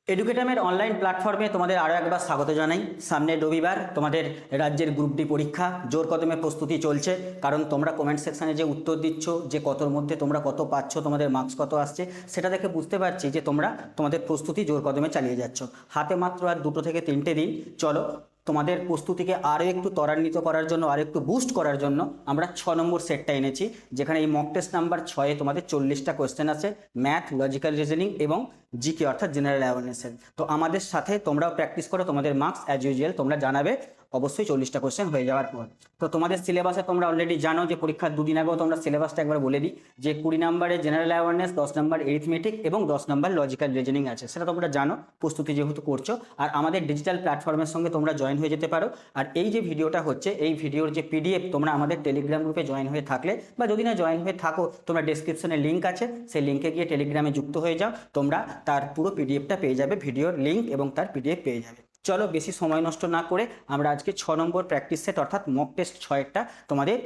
এডুকেটামের online প্ল্যাটফর্মে তোমাদের আরও একবার স্বাগত জানাই। সামনের রবিবার তোমাদের রাজ্যের গ্রুপ ডি পরীক্ষা জোর কদমে প্রস্তুতি চলছে, কারণ তোমরা কমেন্ট সেকশানে যে উত্তর দিচ্ছ যে কতর মধ্যে তোমরা কত পাচ্ছ, তোমাদের মার্কস কত আসছে, সেটা দেখে বুঝতে পারছি যে তোমরা তোমাদের প্রস্তুতি জোর কদমে চালিয়ে যাচ্ছ। হাতে মাত্র আর 2 থেকে 3টে দিন। চলো তোমাদের প্রস্তুতিকে আরও একটু ত্বরান্বিত করার জন্য, আর একটু বুস্ট করার জন্য আমরা 6 নম্বর সেটটা এনেছি, যেখানে এই মক টেস্ট নাম্বার 6-এ তোমাদের 40টা কোয়েশ্চেন আছে ম্যাথ, লজিক্যাল রিজনিং এবং জিকে অর্থাৎ জেনারেল অ্যাওয়ারনেসের। তো আমাদের সাথে তোমরাও প্র্যাকটিস করো, তোমাদের মার্কস অ্যাজ ইউজুয়াল তোমরা জানাবে অবশ্যই 40টা কোয়েশ্চেন হয়ে যাওয়ার পর। তো তোমাদের সিলেবাসে তোমরা অলরেডি জানো যে পরীক্ষার 2 দিন আগেও তোমরা সিলেবাসটা একবার বলে দিই, যে 20 নম্বরে জেনারেল অ্যাওয়ারনেস, 10 নম্বর এরিথমেটিক এবং 10 নম্বর লজিক্যাল রিজনিং আছে, সেটা তোমরা জানো, প্রস্তুতি যেহেতু করছো। আর আমাদের ডিজিটাল প্ল্যাটফর্মের সঙ্গে তোমরা জয়েন হয়ে যেতে পারো। আর এই যে ভিডিওটা হচ্ছে, এই ভিডিওর যে পিডিএফ তোমরা আমাদের টেলিগ্রাম গ্রুপে জয়েন হয়ে থাকলে, বা যদি না জয়েন হয়ে থাকো, তোমরা ডেসক্রিপশনে লিঙ্ক আছে, সেই লিঙ্কে গিয়ে টেলিগ্রামে যুক্ত হয়ে যাও, তোমরা তার পুরো পিডিএফটা পেয়ে যাবে, ভিডিওর লিঙ্ক এবং তার পিডিএফ পেয়ে যাবে। চলো বেশি সময় নষ্ট না করে আমরা আজকে 6 নম্বর প্র্যাকটিস সেট অর্থাৎ মক টেস্ট 6-টা তোমাদের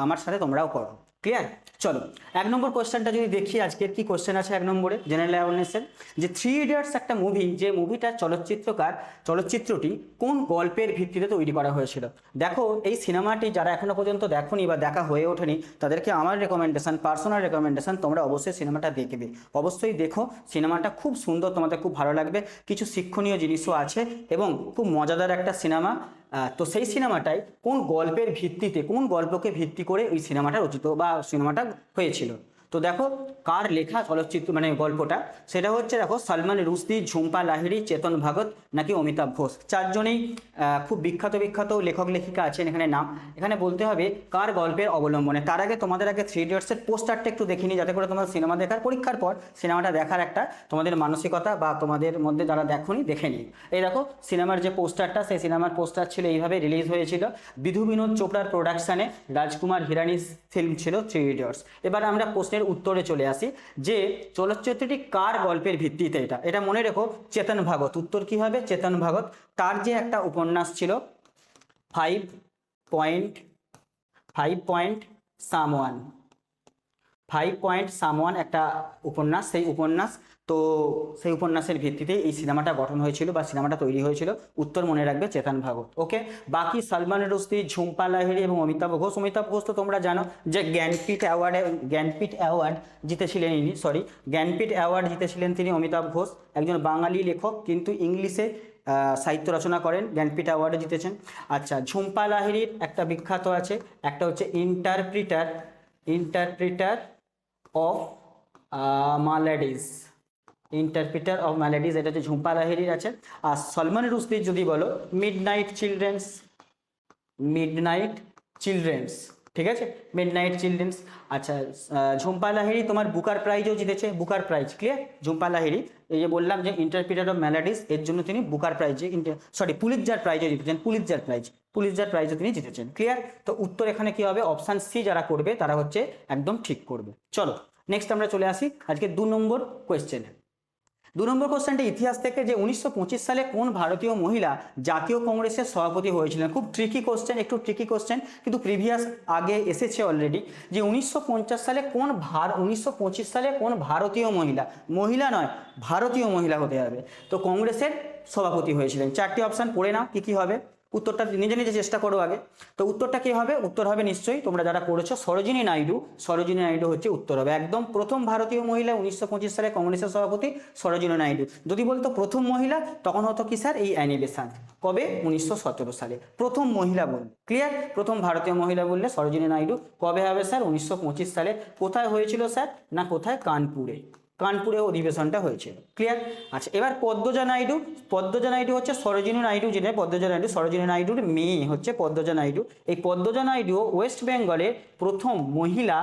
আমার সাথে তোমরাও করো। ক্লিয়ার? চলো 1 নম্বর কোশ্চেনটা যদি দেখি, আজকের কি কোশ্চেন আছে 1 নম্বরে জেনারেল অ্যাওয়ারনেসের, যে 3 ইডিয়টস একটা মুভি, যে মুভিটার চলচ্চিত্রটি কোন গল্পের ভিত্তিতে তৈরি করা হয়েছিল। দেখো এই সিনেমাটি যারা এখনো পর্যন্ত দেখোনি বা দেখা হয়ে ওঠেনি, তাদেরকে আমার রেকমেন্ডেশন, পার্সোনাল রেকমেন্ডেশন, তোমরা অবশ্যই সিনেমাটা দেখবে, অবশ্যই দেখো। সিনেমাটা খুব সুন্দর, তোমাদের খুব ভালো লাগবে, কিছু শিক্ষণীয় জিনিসও আছে এবং খুব মজাদার একটা সিনেমা। তো সেই সিনেমাটাই কোন গল্পের ভিত্তিতে, কোন গল্পকে ভিত্তি করে ওই সিনেমাটা রচিত বা সিনেমাটা হয়েছিল। তো দেখো কার লেখা চলচ্চিত্র মানে গল্পটা, সেটা হচ্ছে দেখো সলমান রুশদি, ঝুম্পা লাহিড়ী, চেতন ভগত নাকি অমিতাভ ঘোষ। 4 জনেই খুব বিখ্যাত লেখক লেখিকা আছেন এখানে নাম। এখানে বলতে হবে কার গল্পের অবলম্বনে। তার আগে তোমাদের 3 ইডিয়টসের পোস্টারটা একটু দেখে নিই, যাতে করে তোমার সিনেমা দেখার, পরীক্ষার পর সিনেমাটা দেখার একটা তোমাদের মানসিকতা বা তোমাদের মধ্যে যারা দেখোনি দেখে নিই। এই দেখো সিনেমার যে পোস্টারটা, সেই সিনেমার পোস্টার ছিল এইভাবে, রিলিজ হয়েছিল বিধু বিনোদ চোপড়ার প্রোডাকশানে, রাজকুমার হিরানির ফিল্ম ছিল 3 ইডিয়টস। এবার আমরা প্রশ্নের উত্তরে চলে আসি, যে চলচ্চিত্রটি কার গল্পের ভিত্তিতে। এটা মনে রেখো, চেতন ভগত। উত্তর কি হবে? চেতন ভগত। তার যে একটা উপন্যাস ছিল 5 পয়েন্ট একটা উপন্যাস, সেই উপন্যাস, তো সেই উপন্যাসের ভিত্তিতে এই সিনেমাটা গঠন হয়েছিল বা সিনেমাটা তৈরি হয়েছিল। উত্তর মনে রাখবে চেতন ভগত। ওকে, বাকি সলমান রুশদি, ঝুম্পা লাহিড়ী এবং অমিতাভ ঘোষ তো তোমরা জানো যে জ্ঞানপীঠ অ্যাওয়ার্ড জিতেছিলেন তিনি। অমিতাভ ঘোষ একজন বাঙালি লেখক, কিন্তু ইংলিশে সাহিত্য রচনা করেন, জ্ঞানপীঠ অ্যাওয়ার্ডে জিতেছেন। আচ্ছা, ঝুম্পা লাহিড়ীর একটা বিখ্যাত আছে, একটা হচ্ছে ইন্টারপ্রিটার অফ ম্যালেডিস, এটা হচ্ছে ঝুম্পা লাহিড়ীর আছে। আর সলমান রুশদির যদি বলো মিডনাইট চিলড্রেন্স, ঠিক আছে, মিডনাইট চিলড্রেন্স। আচ্ছা, ঝুম্পা লাহিড়ী তোমার বুকার প্রাইজও জিতেছে, Booker prize. Clear? Jhumpa Lahiri, এই যে বললাম যে ইন্টারপ্রিটার অফ ম্যালেডিস, এর জন্য তিনি বুকার প্রাইজে পুলিৎজার প্রাইজও জিতেছেন, পুলিৎজার প্রাইজও তিনি জিতেছেন। ক্লিয়ার? তো উত্তর এখানে কি হবে? অপশান সি যারা করবে তারা হচ্ছে একদম ঠিক করবে। চলো নেক্সট আমরা চলে আসি আজকে 2 নম্বর কোয়েশ্চেনে। 2 নম্বর কোশ্চেনটা ইতিহাস থেকে, যে 1925 সালে কোন ভারতীয় মহিলা জাতীয় কংগ্রেসের সভাপতি হয়েছিলেন। খুব ট্রিকি কোশ্চেন, একটু ট্রিকি কোশ্চেন, কিন্তু প্রিভিয়াস আগে এসেছে অলরেডি, যে 1925 সালে কোন ভারতীয় মহিলা নয়, ভারতীয় মহিলা হতে হবে, তো কংগ্রেসের সভাপতি হয়েছিলেন। 4টি অপশান পড়ে নাও কি কি হবে, উত্তরটা নিজে নিজে চেষ্টা করো আগে। তো উত্তরটা কি হবে? উত্তর হবে নিশ্চয়ই তোমরা যারা করেছো সরোজিনী নাইডু হচ্ছে উত্তর হবে। একদম প্রথম ভারতীয় মহিলা 1925 সালে কংগ্রেসের সভাপতি সরোজিনী নাইডু। যদি বলতো প্রথম মহিলা, তখন হতো কি স্যার? এই অ্যানি বেসান্ট। কবে? 1917 সালে প্রথম মহিলা বললে। ক্লিয়ার? প্রথম ভারতীয় মহিলা বললে সরোজিনী নাইডু। কবে হবে স্যার? 1925 সালে। কোথায় হয়েছিল স্যার? না কোথায়? কানপুরে অধিবেশনটা হয়েছিল। ক্লিয়ার? আচ্ছা, এবার পদ্মজা নাইডু হচ্ছে সরোজিনী নাইডু, যেটা সরোজিনী নাইডুর মেয়ে হচ্ছে পদ্মজা নাইডু। এই পদ্মজা নাইডু ওয়েস্ট বেঙ্গলের প্রথম মহিলা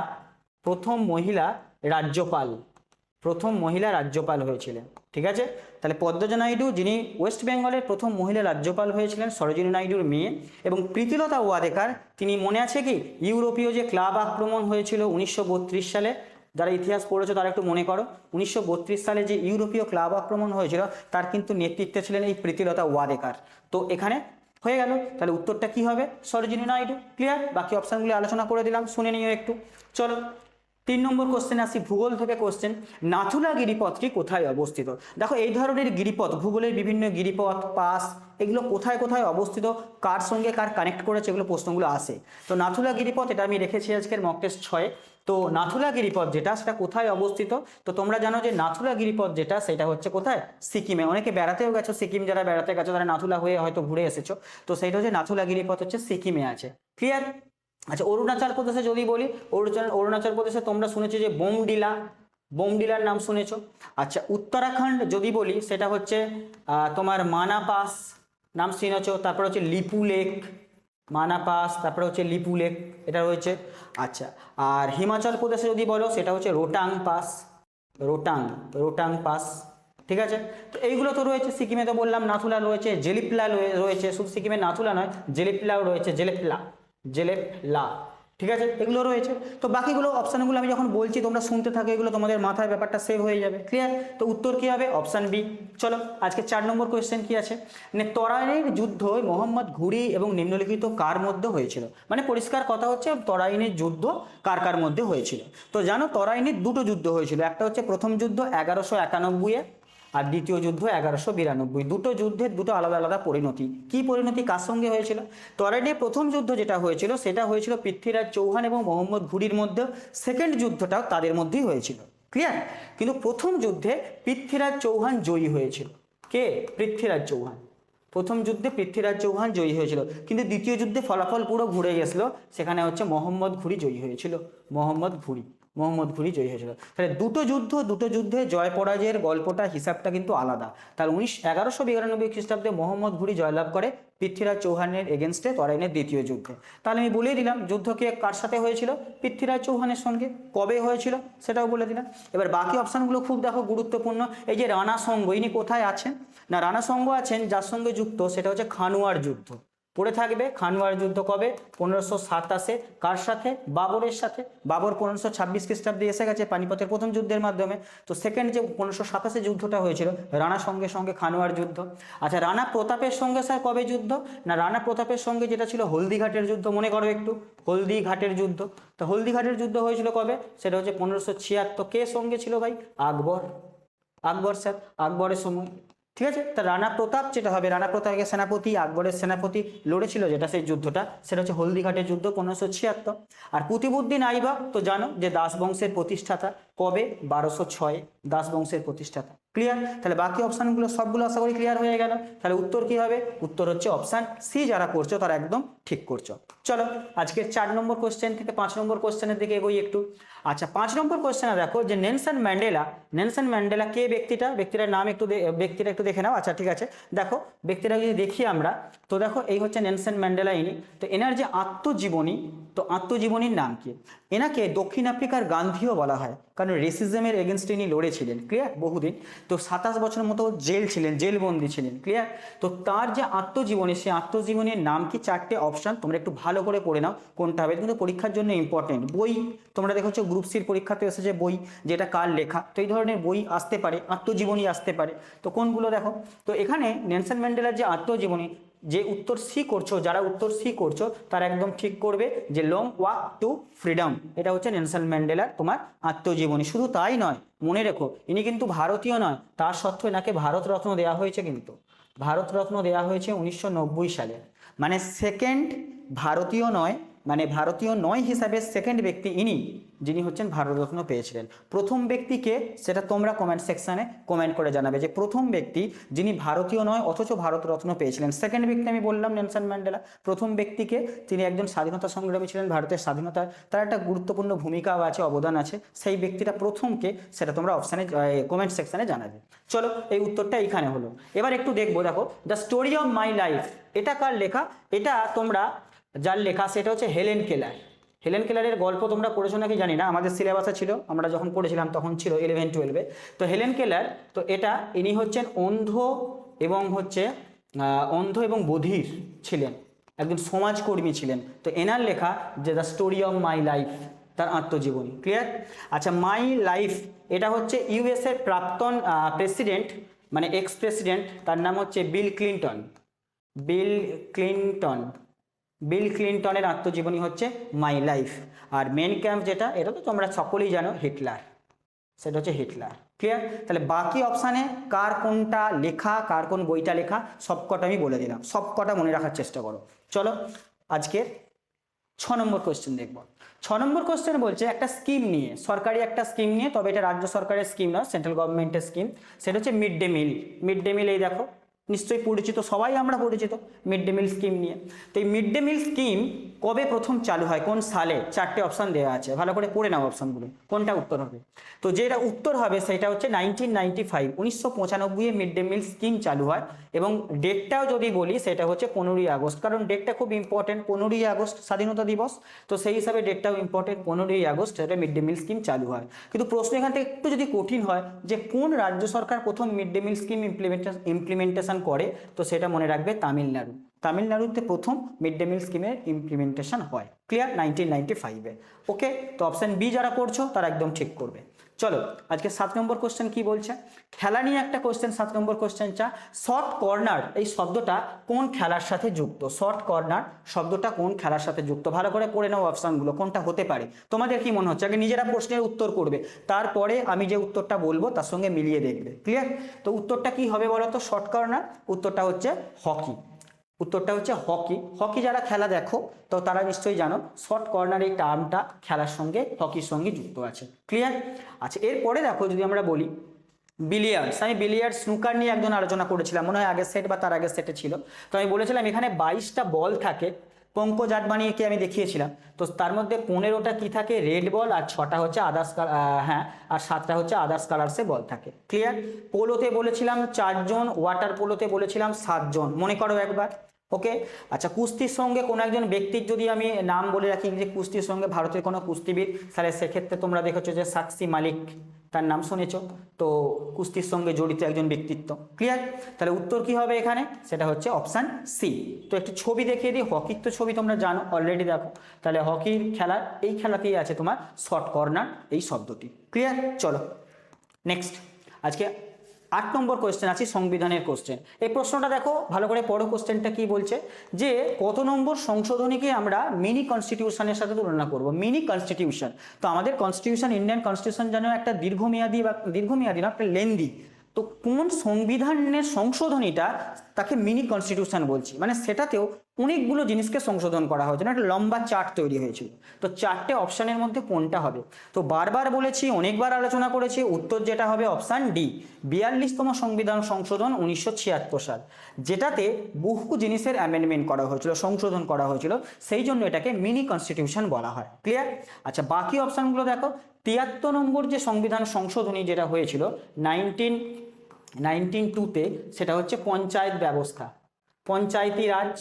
রাজ্যপাল হয়েছিলেন। ঠিক আছে? তাহলে পদ্মজা নাইডু, যিনি ওয়েস্ট বেঙ্গলের প্রথম মহিলা রাজ্যপাল হয়েছিলেন, সরোজিনী নাইডুর মেয়ে। এবং প্রীতিলতা ওয়াদেকার, তিনি মনে আছে কি ইউরোপীয় যে ক্লাব আক্রমণ হয়েছিল 1932 সালে, যারা ইতিহাস পড়েছো তারা একটু মনে করো, 1932 সালে যে ইউরোপীয় ক্লাব আক্রমণ হয়েছিল, তার কিন্তু নেতৃত্বে ছিলেন এই প্রীতিলতা ওয়াদেকার। তো এখানে হয়ে গেল, তাহলে উত্তরটা কি হবে? সরোজিনী নাইডু। ক্লিয়ার? বাকি অপশানগুলি আলোচনা করে দিলাম, শুনে নিও একটু। চলো 3 নম্বর কোশ্চেন আসি, ভূগোল থেকে কোশ্চেন। নাথুলা গিরিপথটি কোথায় অবস্থিত? দেখো এই ধরনের গিরিপথ, ভূগোলের বিভিন্ন গিরিপথ, পাস, এগুলো কোথায় কোথায় অবস্থিত, কার সঙ্গে কার কানেক্ট করেছে, এগুলো প্রশ্নগুলো আসে। তো নাথুলা গিরিপথ, এটা আমি রেখেছি আজকের মক টেস্ট 6। তো নাথুলা গিরিপথ যেটা, সেটা কোথায় অবস্থিত? তো তোমরা জানো যে নাথুলা গিরিপথ যেটা, সেটা হচ্ছে কোথায়? সিকিমে। অনেকে বেড়াতেও গেছো সিকিম, যারা বেড়াতে গেছো তারা নাথুলা হয়ে হয়তো ঘুরে এসেছো। তো সেইটা হচ্ছে নাথুলা গিরিপথ হচ্ছে সিকিমে আছে। ক্লিয়ার? আচ্ছা, অরুণাচল প্রদেশে যদি বলি, অরুণাচল প্রদেশে তোমরা শুনেছো যে বোমডিলা, বোমডিলার নাম শুনেছো। আচ্ছা, উত্তরাখণ্ড যদি বলি, সেটা হচ্ছে তোমার মানা পাস নাম শুনেছো। তারপর হচ্ছে লিপু লেক, মানা পাস, তারপরে হচ্ছে লিপু লেক, এটা রয়েছে। আচ্ছা, আর হিমাচল প্রদেশে যদি বলো, সেটা হচ্ছে রোটাং পাস, রোটাং, রোটাং পাস। ঠিক আছে, তো এইগুলো তো রয়েছে। সিকিমে তো বললাম নাথুলা রয়েছে, জেলিপলা রয়েছে, শুধু সিকিমে নাথুলা নয়, জেলিপলাও রয়েছে, জেলেপলা, জেলেপলা। ঠিক আছে, এগুলো রয়েছে। তো বাকিগুলো অপশানগুলো আমি যখন বলছি তোমরা শুনতে থাকো, এগুলো তোমাদের মাথায় ব্যাপারটা সেভ হয়ে যাবে। ক্লিয়ার? তো উত্তর কি হবে? Option B. চলো আজকে 4 নম্বর কোয়েশ্চেন কি আছে, মানে তরাইনের যুদ্ধ মোহাম্মদ ঘুরি এবং নিম্নলিখিত কার মধ্যে হয়েছিল? মানে পরিষ্কার কথা হচ্ছে তরাইনের যুদ্ধ কার কার মধ্যে হয়েছিল। তো জানো তরাইনের দুটো যুদ্ধ হয়েছিল, একটা হচ্ছে প্রথম যুদ্ধ 1191-এ, আর দ্বিতীয় যুদ্ধ 1192। দুটো যুদ্ধের দুটো আলাদা আলাদা পরিণতি। কি পরিণতি কার সঙ্গে হয়েছিল? তরাইনের প্রথম যুদ্ধ যেটা হয়েছিল, সেটা হয়েছিল পৃথ্বীরাজ চৌহান এবং মোহাম্মদ ঘুরির মধ্যে। সেকেন্ড যুদ্ধটাও তাদের মধ্যেই হয়েছিল। ক্লিয়ার? কিন্তু প্রথম যুদ্ধে পৃথ্বীরাজ চৌহান জয়ী হয়েছিল। কে? পৃথ্বীরাজ চৌহান। প্রথম যুদ্ধে পৃথ্বীরাজ চৌহান জয়ী হয়েছিল, কিন্তু দ্বিতীয় যুদ্ধে ফলাফল পুরো ঘুরে গেছিল। সেখানে হচ্ছে মোহাম্মদ ঘুরি জয়ী হয়েছিল। মোহাম্মদ ঘুরি জয়ী হয়েছিল। তাহলে দুটো যুদ্ধে জয় পরাজয়ের গল্পটা, হিসাবটা কিন্তু আলাদা। তাহলে 1192 খ্রিস্টাব্দে মোহাম্মদ ঘুরি জয়লাভ করে পৃথ্বীরাজ চৌহানের এগেনস্টে তরাইনের দ্বিতীয় যুদ্ধে। তাহলে আমি বলেই দিলাম যুদ্ধ কে কার সাথে হয়েছিল? পৃথ্বীরাজ চৌহানের সঙ্গে। কবে হয়েছিল সেটাও বলে দিলাম। এবার বাকি অপশানগুলো খুব দেখো গুরুত্বপূর্ণ। এই যে রানা সঙ্গ, ইনি কোথায় আছেন? না, রানা সঙ্গ আছেন যার সঙ্গে যুক্ত, সেটা হচ্ছে খানুয়ার যুদ্ধ। পড়ে থাকবে খানুয়ার যুদ্ধ কবে? 1527। কার সাথে? বাবরের সাথে। বাবর 1526 খ্রিস্টাব্দে এসে গেছে পানিপথের প্রথম যুদ্ধের মাধ্যমে। তো সেকেন্ড যে 1527 যুদ্ধটা হয়েছিল, রানা সঙ্গে সঙ্গে খানুয়ার যুদ্ধ। আচ্ছা, রানা প্রতাপের সঙ্গে স্যার কবে যুদ্ধ? না, রানা প্রতাপের সঙ্গে যেটা ছিল হলদিঘাটের যুদ্ধ, মনে করো একটু, হলদিঘাটের যুদ্ধ। তো হলদিঘাটের যুদ্ধ হয়েছিল কবে? সেটা হচ্ছে 1576। কে সঙ্গে ছিল ভাই? আকবর। আকবর স্যার, আকবরের সময়। ঠিক আছে, তা রানা প্রতাপ যেটা হবে, রানা প্রতাপের সেনাপতি, আকবরের সেনাপতি লড়েছিল যেটা, সেই যুদ্ধটা সেটা হচ্ছে হলদিঘাটের যুদ্ধ 1576। আর কুতুবউদ্দিন আইবক তো জানো যে দাস বংশের প্রতিষ্ঠাতা। কবে? 1206 দাস বংশের প্রতিষ্ঠাতা। ক্লিয়ার? তাহলে বাকি অপশানগুলো সবগুলো আশা করি ক্লিয়ার হয়ে গেল। তাহলে উত্তর কি হবে? উত্তর হচ্ছে অপশান সি। যারা করছো তারা একদম ঠিক করছো। চলো আজকের 4 নম্বর কোশ্চেন থেকে 5 নম্বর কোশ্চেনের দিকে এগোই একটু। আচ্ছা, 5 নম্বর কোশ্চেনে দেখো যে নেলসন ম্যান্ডেলা কে ব্যক্তিটা? ব্যক্তিটার নাম একটু দেখে নাও। আচ্ছা ঠিক আছে, দেখো ব্যক্তিটা যদি দেখি আমরা, তো দেখো এই হচ্ছে নেলসন ম্যান্ডেলা। ইনি তো, এনার যে আত্মজীবনী, তো আত্মজীবনীর নাম কি? এনাকে দক্ষিণ আফ্রিকার গান্ধীও বলা হয়, কারণ রেসিজমের এগেনস্টে ইনি লড়েছিলেন। ক্লিয়ার? বহুদিন। তো 27 বছরের মতো জেলবন্দি ছিলেন। ক্লিয়ার? তো তার যে আত্মজীবনী, সেই আত্মজীবনীর নাম কি? 4টে অপশান, তোমরা একটু ভালো করে পড়ে নাও কোনটা হবে, কিন্তু পরীক্ষার জন্য ইম্পর্টেন্ট। বই তোমরা দেখেছো গ্রুপ সির পরীক্ষাতে এসেছে বই, যেটা কার লেখা। তো এই ধরনের বই আসতে পারে, আত্মজীবনী আসতে পারে। তো কোনগুলো দেখো, তো এখানে নেলসন ম্যান্ডেলার যে আত্মজীবনী, যে উত্তর সি করছো, যারা উত্তর সি করছো তারা একদম ঠিক করবে যে লং ওয়াক টু ফ্রিডম, এটা হচ্ছে নেলসন ম্যান্ডেলার তোমার আত্মজীবনী। শুধু তাই নয়, মনে রেখো ইনি কিন্তু ভারতীয় নয়, তার সত্ত্বেও এনাকে ভারতরত্ন দেওয়া হয়েছে। কিন্তু ভারতরত্ন দেওয়া হয়েছে 1990 সালে। মানে সেকেন্ড ভারতীয় নয়, মানে ভারতীয় নয় হিসাবে সেকেন্ড ব্যক্তি ইনি, যিনি হচ্ছেন ভারতরত্ন পেয়েছিলেন। প্রথম ব্যক্তিকে সেটা তোমরা কমেন্ট সেকশানে কমেন্ট করে জানাবে যে প্রথম ব্যক্তি যিনি ভারতীয় নয় অথচ ভারতরত্ন পেয়েছিলেন। সেকেন্ড ব্যক্তি আমি বললাম নেলসন ম্যান্ডেলা। প্রথম ব্যক্তিকে, তিনি একজন স্বাধীনতা সংগ্রামী ছিলেন, ভারতের স্বাধীনতার তার একটা গুরুত্বপূর্ণ ভূমিকাও আছে, অবদান আছে। সেই ব্যক্তিটা প্রথমকে, সেটা তোমরা অপশানে কমেন্ট সেকশানে জানাবে। চলো এই উত্তরটা এইখানে হলো। এবার একটু দেখবো, দেখো the story of my life, এটা কার লেখা? এটা তোমরা যার লেখা সেটা হচ্ছে হেলেন কেলার। হেলেন কেলারের গল্প তোমরা পড়েছো নাকি জানি না, আমাদের সিলেবাসে ছিল, আমরা যখন পড়েছিলাম তখন ছিল 11-12-এ। তো হেলেন কেলার, তো এটা ইনি হচ্ছেন অন্ধ এবং বধির ছিলেন, একজন সমাজকর্মী ছিলেন। তো এনার লেখা যে the story of my life, তার আত্মজীবনী। ক্লিয়ার? আচ্ছা, মাই লাইফ এটা হচ্ছে ইউএস এর প্রাক্তন প্রেসিডেন্ট, মানে এক্স প্রেসিডেন্ট, তার নাম হচ্ছে বিল ক্লিন্টন। বিল ক্লিনটনের আত্মজীবনী হচ্ছে মাই লাইফ। আর মেন ক্যাম্প যেটা, এটা তো তোমরা সকলেই জানো, হিটলার, সেটা হচ্ছে হিটলার। ক্লিয়ার? তাহলে বাকি অপশানে কার কোনটা লেখা, কার কোন বইটা লেখা, সবকটা আমি বলে দিলাম, সবকটা মনে রাখার চেষ্টা করো। চলো আজকে 6 নম্বর কোশ্চেন দেখব। 6 নম্বর কোশ্চেন বলছে একটা স্কিম নিয়ে, সরকারি একটা স্কিম নিয়ে, তবে এটা রাজ্য সরকারের স্কিম না, সেন্ট্রাল গভর্নমেন্টের স্কিম। সেটা হচ্ছে mid day meal. Mid day meal এই দেখো, নিশ্চয়ই পরিচিত, সবাই আমরা পরিচিত মিড ডে মিল স্কিম নিয়ে। তো এই মিড ডে মিল স্কিম কবে প্রথম চালু হয়, কোন সালে, 4টে অপশান দেওয়া আছে, ভালো করে পড়ে নাও অপশানগুলো, কোনটা উত্তর হবে। তো যেটা উত্তর হবে সেটা হচ্ছে 1995, 1995 মিড ডে মিল স্কিম চালু হয়। এবং ডেটটাও যদি বলি সেটা হচ্ছে 15ই আগস্ট, কারণ ডেটটা খুব ইম্পর্টেন্ট, 15ই আগস্ট স্বাধীনতা দিবস, তো সেই হিসাবে ডেটটাও ইম্পর্টেন্ট, 15ই আগস্ট এটা মিড ডে মিল স্কিম চালু হয়। কিন্তু প্রশ্ন এখান থেকে একটু যদি কঠিন হয় যে কোন রাজ্য সরকার প্রথম mid day meal scheme implementation করে, তো সেটা মনে রাখবে তামিলনাড়ু। তামিলনাড়ুতে প্রথম মিড ডে মিল স্কিমের ইমপ্লিমেন্টেশন হয়। ক্লিয়ার? 1995-এ। ওকে, তো অপশন বি যারা করছো তারা একদম ঠিক করবে। চলো আজকে 7 নম্বর কোশ্চেন কি বলছে, খেলা নিয়ে একটা কোশ্চেন। 7 নম্বর কোশ্চেনটা, শর্ট কর্নার এই শব্দটা কোন খেলার সাথে যুক্ত? শর্ট কর্নার শব্দটা কোন খেলার সাথে যুক্ত? ভালো করে পড়ে নাও অপশনগুলো, কোনটা হতে পারে। তোমাদের কি মনে হচ্ছে? আগে নিজেরা প্রশ্নের উত্তর করবে, তারপরে আমি যে উত্তরটা বলবো তার সঙ্গে মিলিয়ে দেখবে। ক্লিয়ার? তো উত্তরটা কি হবে বলো তো? শর্ট কর্নার উত্তরটা হচ্ছে হকি। উত্তরটা হচ্ছে হকি। হকি যারা খেলা দেখো তো তারা নিশ্চয়ই জানো শর্ট কর্নার এই টার্মটা খেলার সঙ্গে, হকির সঙ্গে যুক্ত আছে। ক্লিয়ার? আচ্ছা, এরপরে দেখো যদি আমরা বলি বিলিয়ার্ডস, আমি বিলিয়ার্ড স্নুকার নিয়ে একজন আলোচনা করেছিলাম, মনে হয় আগের সেট বা তার আগের সেটে ছিল। তো আমি বলেছিলাম এখানে 22টা বল থাকে, পঙ্কজাট বানিয়ে কি আমি দেখিয়েছিলাম। তো তার মধ্যে 15টা কি থাকে, রেড বল, আর 6টা হচ্ছে আদার্স, হ্যাঁ, আর 7টা হচ্ছে আদার্স কালার্সে বল থাকে। ক্লিয়ার? পোলোতে বলেছিলাম 4 জন, ওয়াটার পোলোতে বলেছিলাম 7 জন, মনে করো একবার। ওকে, আচ্ছা, কুস্তির সঙ্গে কোনো একজন ব্যক্তির যদি আমি নাম বলে রাখি যে কুস্তির সঙ্গে ভারতের কোনো কুস্তিবিদ, তাহলে সেক্ষেত্রে তোমরা দেখেছো যে সাক্ষী মালিক, তার নাম শুনেছ, তো কুস্তির সঙ্গে জড়িত একজন ব্যক্তিত্ব। ক্লিয়ার? তাহলে উত্তর কি হবে এখানে? সেটা হচ্ছে অপশান সি। তো একটু ছবি দেখিয়ে দিই, হকির তো ছবি তোমরা জানো অলরেডি, দেখো তাহলে হকির খেলার এই খেলাতেই আছে তোমার শর্ট কর্নার এই শব্দটি। ক্লিয়ার? চলো নেক্সট, আজকে 8 নম্বর কোয়েশ্চেন আছে, সংবিধানের কোশ্চেন। এই প্রশ্নটা দেখো ভালো করে পড়ো, কোশ্চেনটা কি বলছে যে কত নম্বর সংশোধনীকে আমরা মিনি কনস্টিটিউশনের সাথে তুলনা করব? মিনি কনস্টিটিউশন, তো আমাদের কনস্টিটিউশন, ইন্ডিয়ান কনস্টিটিউশন যেন একটা দীর্ঘমেয়াদী বা দীর্ঘমেয়াদী না, একটা লেন্দি, তো কোন সংবিধানের সংশোধনীটা তাকে মিনি কনস্টিটিউশন বলছি, মানে সেটাতেও অনেকগুলো জিনিসকে সংশোধন করা হয়েছে, একটা লম্বা চার্ট তৈরি হয়েছিল। তো 4টে অপশানের মধ্যে কোনটা হবে? তো বারবার বলেছি, অনেকবার আলোচনা করেছি, উত্তর যেটা হবে অপশান ডি, 42তম সংবিধান সংশোধন 1976 সাল, যেটাতে বহু জিনিসের অ্যামেন্ডমেন্ট করা হয়েছিল, সংশোধন করা হয়েছিল, সেই জন্য এটাকে মিনি কনস্টিটিউশন বলা হয়। ক্লিয়ার? আচ্ছা, বাকি অপশানগুলো দেখো। 73 নম্বর যে সংবিধান সংশোধনী যেটা হয়েছিল 1992-তে, সেটা হচ্ছে পঞ্চায়েত ব্যবস্থা, পঞ্চায়েতি রাজ।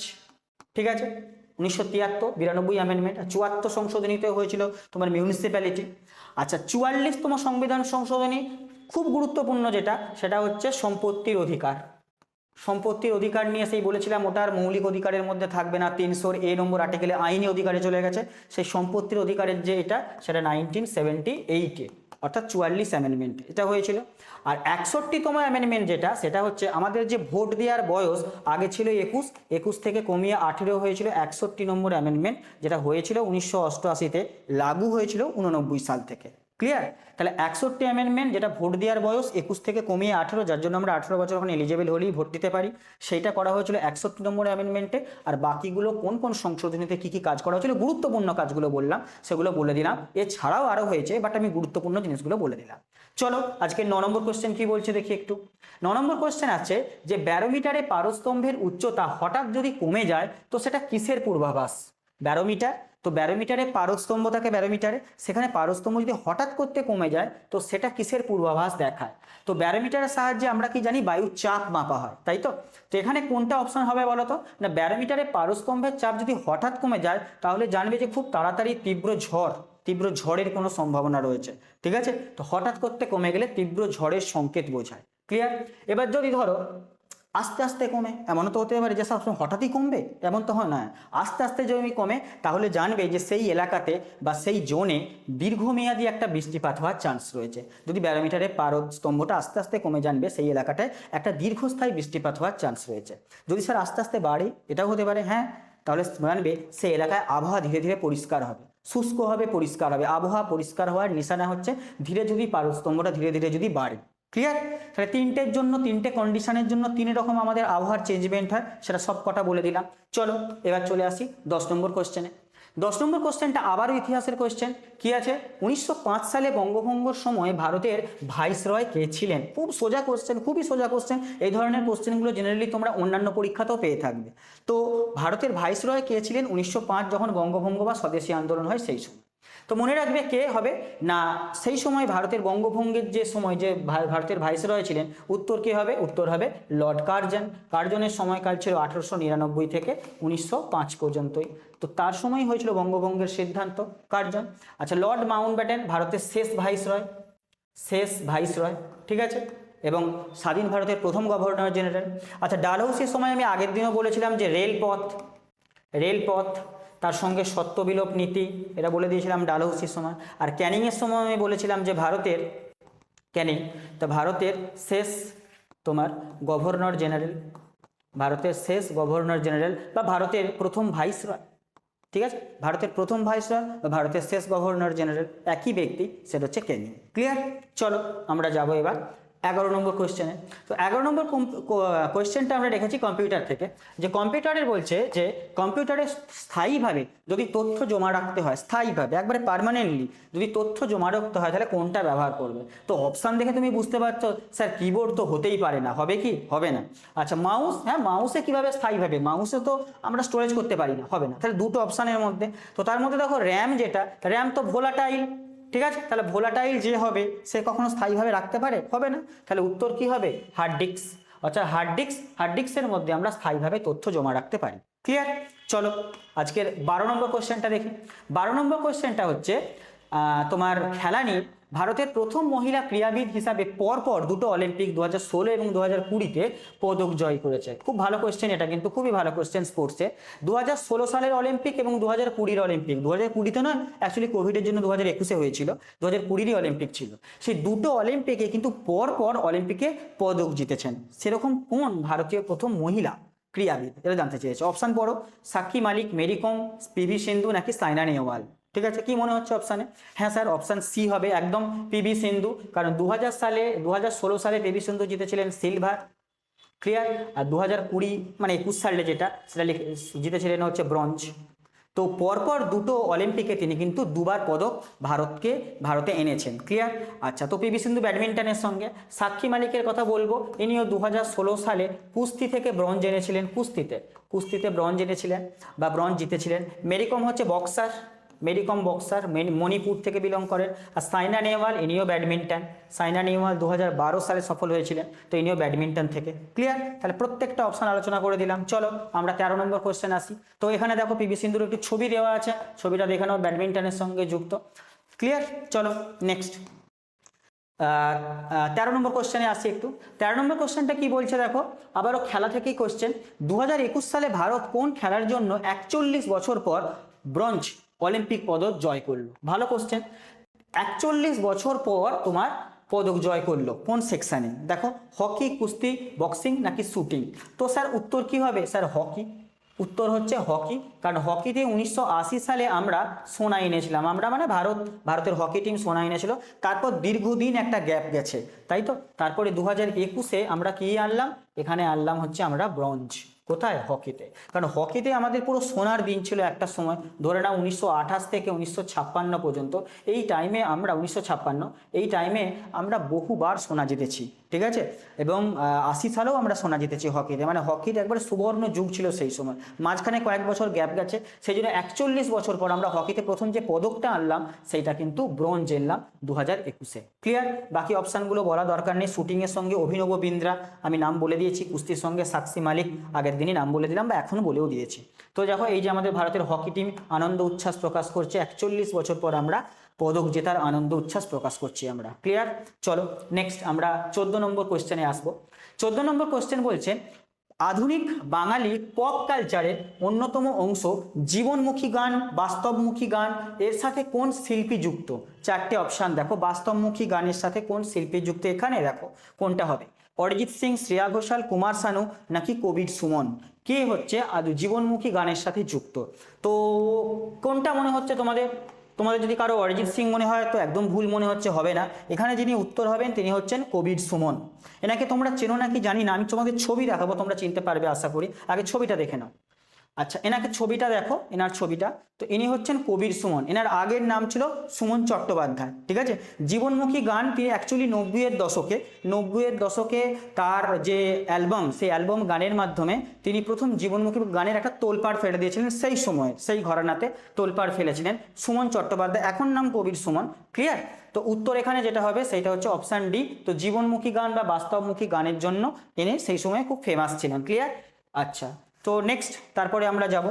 ঠিক আছে? 1973 92 অ্যামেন্ডমেন্ট। 74 সংশোধনীতে হয়েছিল তোমার মিউনিসিপ্যালিটি। আচ্ছা, 44তম সংবিধান সংশোধনী খুব গুরুত্বপূর্ণ যেটা, সেটা হচ্ছে সম্পত্তির অধিকার। সম্পত্তির অধিকার নিয়ে সেই বলেছিলাম ওটার মৌলিক অধিকারের মধ্যে থাকবে না, 300 নম্বর আর্টিকেলে আইনি অধিকারে চলে গেছে। সেই সম্পত্তির অধিকারের যে এটা, সেটা 1978-এ, অর্থাৎ 44 অ্যামেন্ডমেন্ট এটা হয়েছিল। আর 61তম অ্যামেন্ডমেন্ট যেটা, সেটা হচ্ছে আমাদের যে ভোট দেওয়ার বয়স আগে ছিল 21 থেকে কমিয়ে 18 হয়েছিল, 61 নম্বর অ্যামেন্ডমেন্ট, যেটা হয়েছিল 1988-তে, লাগু হয়েছিল 89 সাল থেকে। ক্লিয়ার? তাহলে 61 অ্যামেন্ডমেন্ট, যেটা ভোট দেওয়ার বয়স 21 থেকে কমিয়ে 18, যার জন্য আমরা 18 বছর এখন এলিজেবল হলেই ভোট দিতে পারি, সেইটা করা হয়েছিল 61 নম্বর অ্যামেন্ডমেন্টে। আর বাকিগুলো কোন কোন সংশোধনীতে কি কি কাজ করা হয়েছিল, গুরুত্বপূর্ণ কাজগুলো বললাম, সেগুলো বলে দিলাম। এছাড়াও আরও হয়েছে, বাট আমি গুরুত্বপূর্ণ জিনিসগুলো বলে দিলাম। চলো আজকে 9 নম্বর কোশ্চেন কি বলছে দেখি একটু। 9 নম্বর কোশ্চেন আছে যে ব্যারোমিটারে পারস্তম্ভের উচ্চতা হঠাৎ যদি কমে যায় তো সেটা কিসের পূর্বাভাস? ব্যারোমিটার, তো ব্যারোমিটারে পারস্তম্ভ থাকে, ব্যারোমিটারে সেখানে পারস্তম্ভ যদি হঠাৎ করতে কমে যায় তো সেটা কিসের পূর্বাভাস দেখায়? তো ব্যারোমিটারের সাহায্যে আমরা কি জানি, বায়ুর চাপ মাপা হয়, তাই তো? তো এখানে কোনটা অপশন হবে বলো তো? না, ব্যারোমিটারে পারস্তম্ভের চাপ যদি হঠাৎ কমে যায় তাহলে জানবে যে খুব তাড়াতাড়ি তীব্র ঝড়ের কোনো সম্ভাবনা রয়েছে। ঠিক আছে? তো হঠাৎ করতে কমে গেলে তীব্র ঝড়ের সংকেত বোঝায়। ক্লিয়ার? এবার যদি ধরো আস্তে আস্তে কমে, এমনও তো হতে পারে যে সবসময় হঠাৎই কমবে, এমন তো হয় না। আস্তে আস্তে যদি কমে তাহলে জানবে যে সেই এলাকাতে বা সেই জোনে দীর্ঘমেয়াদী একটা বৃষ্টিপাত হওয়ার চান্স রয়েছে। যদি ব্যারোমিটারের পারস্তম্ভটা আস্তে আস্তে কমে, জানবে সেই এলাকাটায় একটা দীর্ঘস্থায়ী বৃষ্টিপাত হওয়ার চান্স রয়েছে। যদি স্যার আস্তে আস্তে বাড়ে, এটাও হতে পারে, হ্যাঁ, তাহলে জানবে সেই এলাকায় আবহাওয়া ধীরে ধীরে পরিষ্কার হবে, শুষ্ক হবে, পরিষ্কার হবে। আবহাওয়া পরিষ্কার হওয়ার নিশানা হচ্ছে ধীরে যদি পারস্তম্ভটা ধীরে ধীরে যদি বাড়ে। ক্লিয়ার? তাহলে তিনটের জন্য, তিনটে কন্ডিশনের জন্য তিন রকম আমাদের আবহাওয়ার চেঞ্জমেন্ট হয়, সেটা সব কটা বলে দিলাম। চলো এবার চলে আসি 10 নম্বর কোশ্চেনে। 10 নম্বর কোশ্চেনটা আবারও ইতিহাসের কোশ্চেন। কি আছে? 1905 সালে বঙ্গভঙ্গর সময় ভারতের ভাইসরয় কে ছিলেন? খুব সোজা কোশ্চেন, খুবই সোজা কোশ্চেন। এই ধরনের কোশ্চেনগুলো জেনারেলি তোমরা অন্যান্য পরীক্ষাতেও পেয়ে থাকবে। তো ভারতের ভাইসরয় কে ছিলেন 1905 যখন বঙ্গভঙ্গ বা স্বদেশী আন্দোলন হয় সেই সময়? তো মনে রাখবে কে হবে না, সেই সময় ভারতের বঙ্গভঙ্গের যে সময় যে ভারতের ভাইসরয় ছিলেন, উত্তর কে হবে? উত্তর হবে লর্ড কার্জন। কার্জনের সময়কাল ছিল 1899 থেকে 1905 পর্যন্তই। তো তার সময় হয়েছিল বঙ্গভঙ্গের সিদ্ধান্ত, কার্জন। আচ্ছা, লর্ড মাউন্টব্যাটেন ভারতের শেষ ভাইসরয়, শেষ ভাইসরয়, ঠিক আছে, এবং স্বাধীন ভারতের প্রথম গভর্নর জেনারেল। আচ্ছা, ডালহৌসির সময় আমি আগের দিনও বলেছিলাম যে রেলপথ তার সঙ্গে সত্যবিলোপ নীতি, এটা বলে দিয়েছিলাম ডালহৌসির সময়। আর ক্যানিংয়ের সময় আমি বলেছিলাম যে ক্যানিং, তা ভারতের শেষ তোমার গভর্নর জেনারেল, ভারতের শেষ গভর্নর জেনারেল বা ভারতের প্রথম ভাইসরয়, ঠিক আছে, ভারতের প্রথম ভাইসরয় বা ভারতের শেষ গভর্নর জেনারেল একই ব্যক্তি, সেটা হচ্ছে ক্যানিং। ক্লিয়ার? চলো আমরা যাব এবার 11 নম্বর কোয়েশ্চেনে। তো 11 নম্বর কোয়েশ্চেনটা আমরা রেখেছি কম্পিউটার থেকে, যে কম্পিউটারে বলছে যে কম্পিউটারে স্থায়ীভাবে যদি তথ্য জমা রাখতে হয়, স্থায়ীভাবে একবারে পার্মানেন্টলি যদি তথ্য জমা রাখতে হয়, তাহলে কোনটা ব্যবহার করবে? তো অপশান দেখে তুমি বুঝতে পারছো স্যার কিবোর্ড তো হতেই পারে না, হবে কি? হবে না। আচ্ছা, মাউস, হ্যাঁ মাউসে কিভাবে স্থায়ীভাবে, মাউসে তো আমরা স্টোরেজ করতে পারি না, হবে না। তাহলে দুটো অপশানের মধ্যে, তো তার মধ্যে দেখো র্যাম, যেটা র্যাম তো ভোলাটাইল, ঠিক আছে, তাহলে ভোলাটাইল যে হবে সে কখনো স্থায়ীভাবে রাখতে পারে? হবে না। তাহলে উত্তর কি হবে? Hard disk. অর্থাৎ হার্ড ডিস্কের মধ্যে আমরা স্থায়ীভাবে তথ্য জমা রাখতে পারি। ক্লিয়ার? চলো আজকের 12 নম্বর কোশ্চেনটা দেখি। 12 নম্বর কোশ্চেনটা হচ্ছে তোমার খেলা নিয়ে ভারতের প্রথম মহিলা ক্রীড়াবিদ হিসাবে পরপর দুটো অলিম্পিক 2016 এবং 2020-তে পদক জয় করেছে। খুব ভালো কোশ্চেন এটা, কিন্তু খুবই ভালো কোশ্চেন স্পোর্টসে। 2016 সালের অলিম্পিক এবং 2020-এর অলিম্পিক, 2020-তে নয়, অ্যাকচুয়ালি কোভিডের জন্য 2021-এ হয়েছিল, 2020-ই অলিম্পিক ছিল। সেই দুটো অলিম্পিকে কিন্তু পরপর অলিম্পিকে পদক জিতেছেন। সেরকম কোন ভারতীয় প্রথম মহিলা ক্রীড়াবিদ, এটা জানতে চেয়েছে। অপশান পড়ো, সাক্ষী মালিক, মেরি কম, পিভি সিন্ধু নাকি সাইনা নেহওয়াল। ঠিক আছে, কি মনে হচ্ছে অপশানে? হ্যাঁ স্যার, অপশান সি হবে একদম, পিভি সিন্ধু। কারণ 2016 সালে পিভি সিন্ধু জিতেছিলেন সিলভার। ক্লিয়ার? আর 2020 মানে 21 সালে যেটা, সেটা জিতেছিলেন হচ্ছে ব্রোঞ্জ। তো পরপর দুটো অলিম্পিকে তিনি কিন্তু দুবার পদক ভারতে এনেছেন। ক্লিয়ার? আচ্ছা, তো পিভি সিন্ধু ব্যাডমিন্টনের সঙ্গে। সাক্ষী মালিকের কথা বলবো, ইনিও 2016 সালে কুস্তি থেকে ব্রোঞ্জ এনেছিলেন, কুস্তিতে ব্রোঞ্জ এনেছিলেন বা ব্রোঞ্জ জিতেছিলেন। মেরি কম হচ্ছে বক্সার, মণিপুর থেকে বিলং করেন। আর সাইনা নেহওয়াল, ইনিও ব্যাডমিন্টন। সাইনা নেহওয়াল 2012 সালে সফল হয়েছিলেন, তো ইনিও ব্যাডমিন্টন থেকে। ক্লিয়ার? তাহলে প্রত্যেকটা অপশান আলোচনা করে দিলাম। চলো আমরা 13 নম্বর কোশ্চেন আসি। তো এখানে দেখো পিভি সিন্ধুর একটি ছবি দেওয়া আছে, ছবিটা দেখে নাও, ব্যাডমিন্টনের সঙ্গে যুক্ত। ক্লিয়ার? চলো নেক্সট 13 নম্বর কোশ্চেনে আসি একটু। 13 নম্বর কোশ্চেনটা কি বলছে দেখো, আবারও খেলা থেকেই কোশ্চেন। 2021 সালে ভারত কোন খেলার জন্য 41 বছর পর ব্রোঞ্জ অলিম্পিক পদক জয় করলো? ভালো কোশ্চেন। 41 বছর পর তোমার পদক জয় করলো কোন সেকশনে? দেখো, হকি, কুস্তি, বক্সিং নাকি শুটিং? তো স্যার উত্তর কি হবে? Sir hockey. উত্তর হচ্ছে হকি। কারণ হকিতে 1980 সালে আমরা সোনা এনেছিলাম, আমরা মানে ভারতের হকি টিম সোনা এনেছিল। তারপর দীর্ঘদিন একটা গ্যাপ গেছে, তাই তো। তারপরে 2021-এ আমরা কি আনলাম? এখানে আনলাম হচ্ছে আমরা ব্রোঞ্জ। কোথায়? হকিতে। কারণ হকিতে আমাদের পুরো সোনার দিন ছিল একটা সময়, ধরে নাও 1928 থেকে 1956 পর্যন্ত। এই টাইমে আমরা 1956, এই টাইমে আমরা বহুবার সোনা জিতেছি, ঠিক আছে। এবং 80 সালেও আমরা সোনা জিতেছি হকিতে, মানে হকির একবার সুবর্ণ যুগ ছিল সেই সময়। মাঝখানে কয়েক বছর গ্যাপ গেছে, সেই জন্য 41 বছর পর আমরা হকিতে প্রথম যে পদকটা আনলাম সেইটা কিন্তু ব্রোঞ্জ এনলাম 2021-এ। ক্লিয়ার? বাকি অপশানগুলো বলা দরকার নেই। শুটিংয়ের সঙ্গে অভিনব বিন্দ্রা, আমি নাম বলে দিয়েছি। কুস্তির সঙ্গে সাক্ষী মালিক, আগের দিনই নাম বলে দিলাম বা এখনও বলেও দিয়েছি। তো দেখো, এই যে আমাদের ভারতের হকি টিম আনন্দ উচ্ছ্বাস প্রকাশ করছে, 41 বছর পর আমরা পদক জেতার আনন্দ উচ্ছ্বাস প্রকাশ করছি আমরা। ক্লিয়ার? চলো নেক্সট আমরা 14 নম্বর কোশ্চেনে আসবো। 14 নম্বর কোশ্চেন বলছে, আধুনিক বাঙালি পপ কালচারের অন্যতম অংশ জীবনমুখী গান, বাস্তবমুখী গান, এর সাথে কোন শিল্পী যুক্ত? চারটে অপশান দেখো, বাস্তবমুখী গানের সাথে কোন শিল্পী যুক্ত, এখানে দেখো কোনটা হবে। অরিজিৎ সিং, শ্রেয়া ঘোষাল, কুমার শানু নাকি কবির সুমন? কে হচ্ছে জীবনমুখী গানের সাথে যুক্ত। তো কোনটা মনে হচ্ছে তোমাদের? তোমাদের যদি কারো অরিজিৎ সিং মনে হয় তো একদম ভুল মনে হচ্ছে, হবে না। এখানে যিনি উত্তর হবেন তিনি হচ্ছেন কবির সুমন। এনাকে তোমরা চেনো নাকি জানি না, আমি তোমাদের ছবি দেখাবো, তোমরা চিনতে পারবে আশা করি। আগে ছবিটা দেখে নাও। আচ্ছা, এনাকে ছবিটা দেখো, এনার ছবিটা। তো ইনি হচ্ছেন কবির সুমন। এনার আগের নাম ছিল সুমন চট্টোপাধ্যায়, ঠিক আছে। জীবনমুখী গান তিনি অ্যাকচুয়ালি 90-এর দশকে তার যে অ্যালবাম, সেই অ্যালবাম গানের মাধ্যমে তিনি প্রথম জীবনমুখী গানের একটা তোলপাড় ফেলে দিয়েছিলেন। সেই সময় সেই ঘরানাতে তোলপাড় ফেলেছিলেন সুমন চট্টোপাধ্যায়, এখন নাম কবির সুমন। ক্লিয়ার? তো উত্তর এখানে যেটা হবে সেটা হচ্ছে অপশান ডি। তো জীবনমুখী গান বা বাস্তবমুখী গানের জন্য তিনি সেই সময় খুব ফেমাস ছিলেন। ক্লিয়ার? আচ্ছা, তো নেক্সট তারপরে আমরা যাব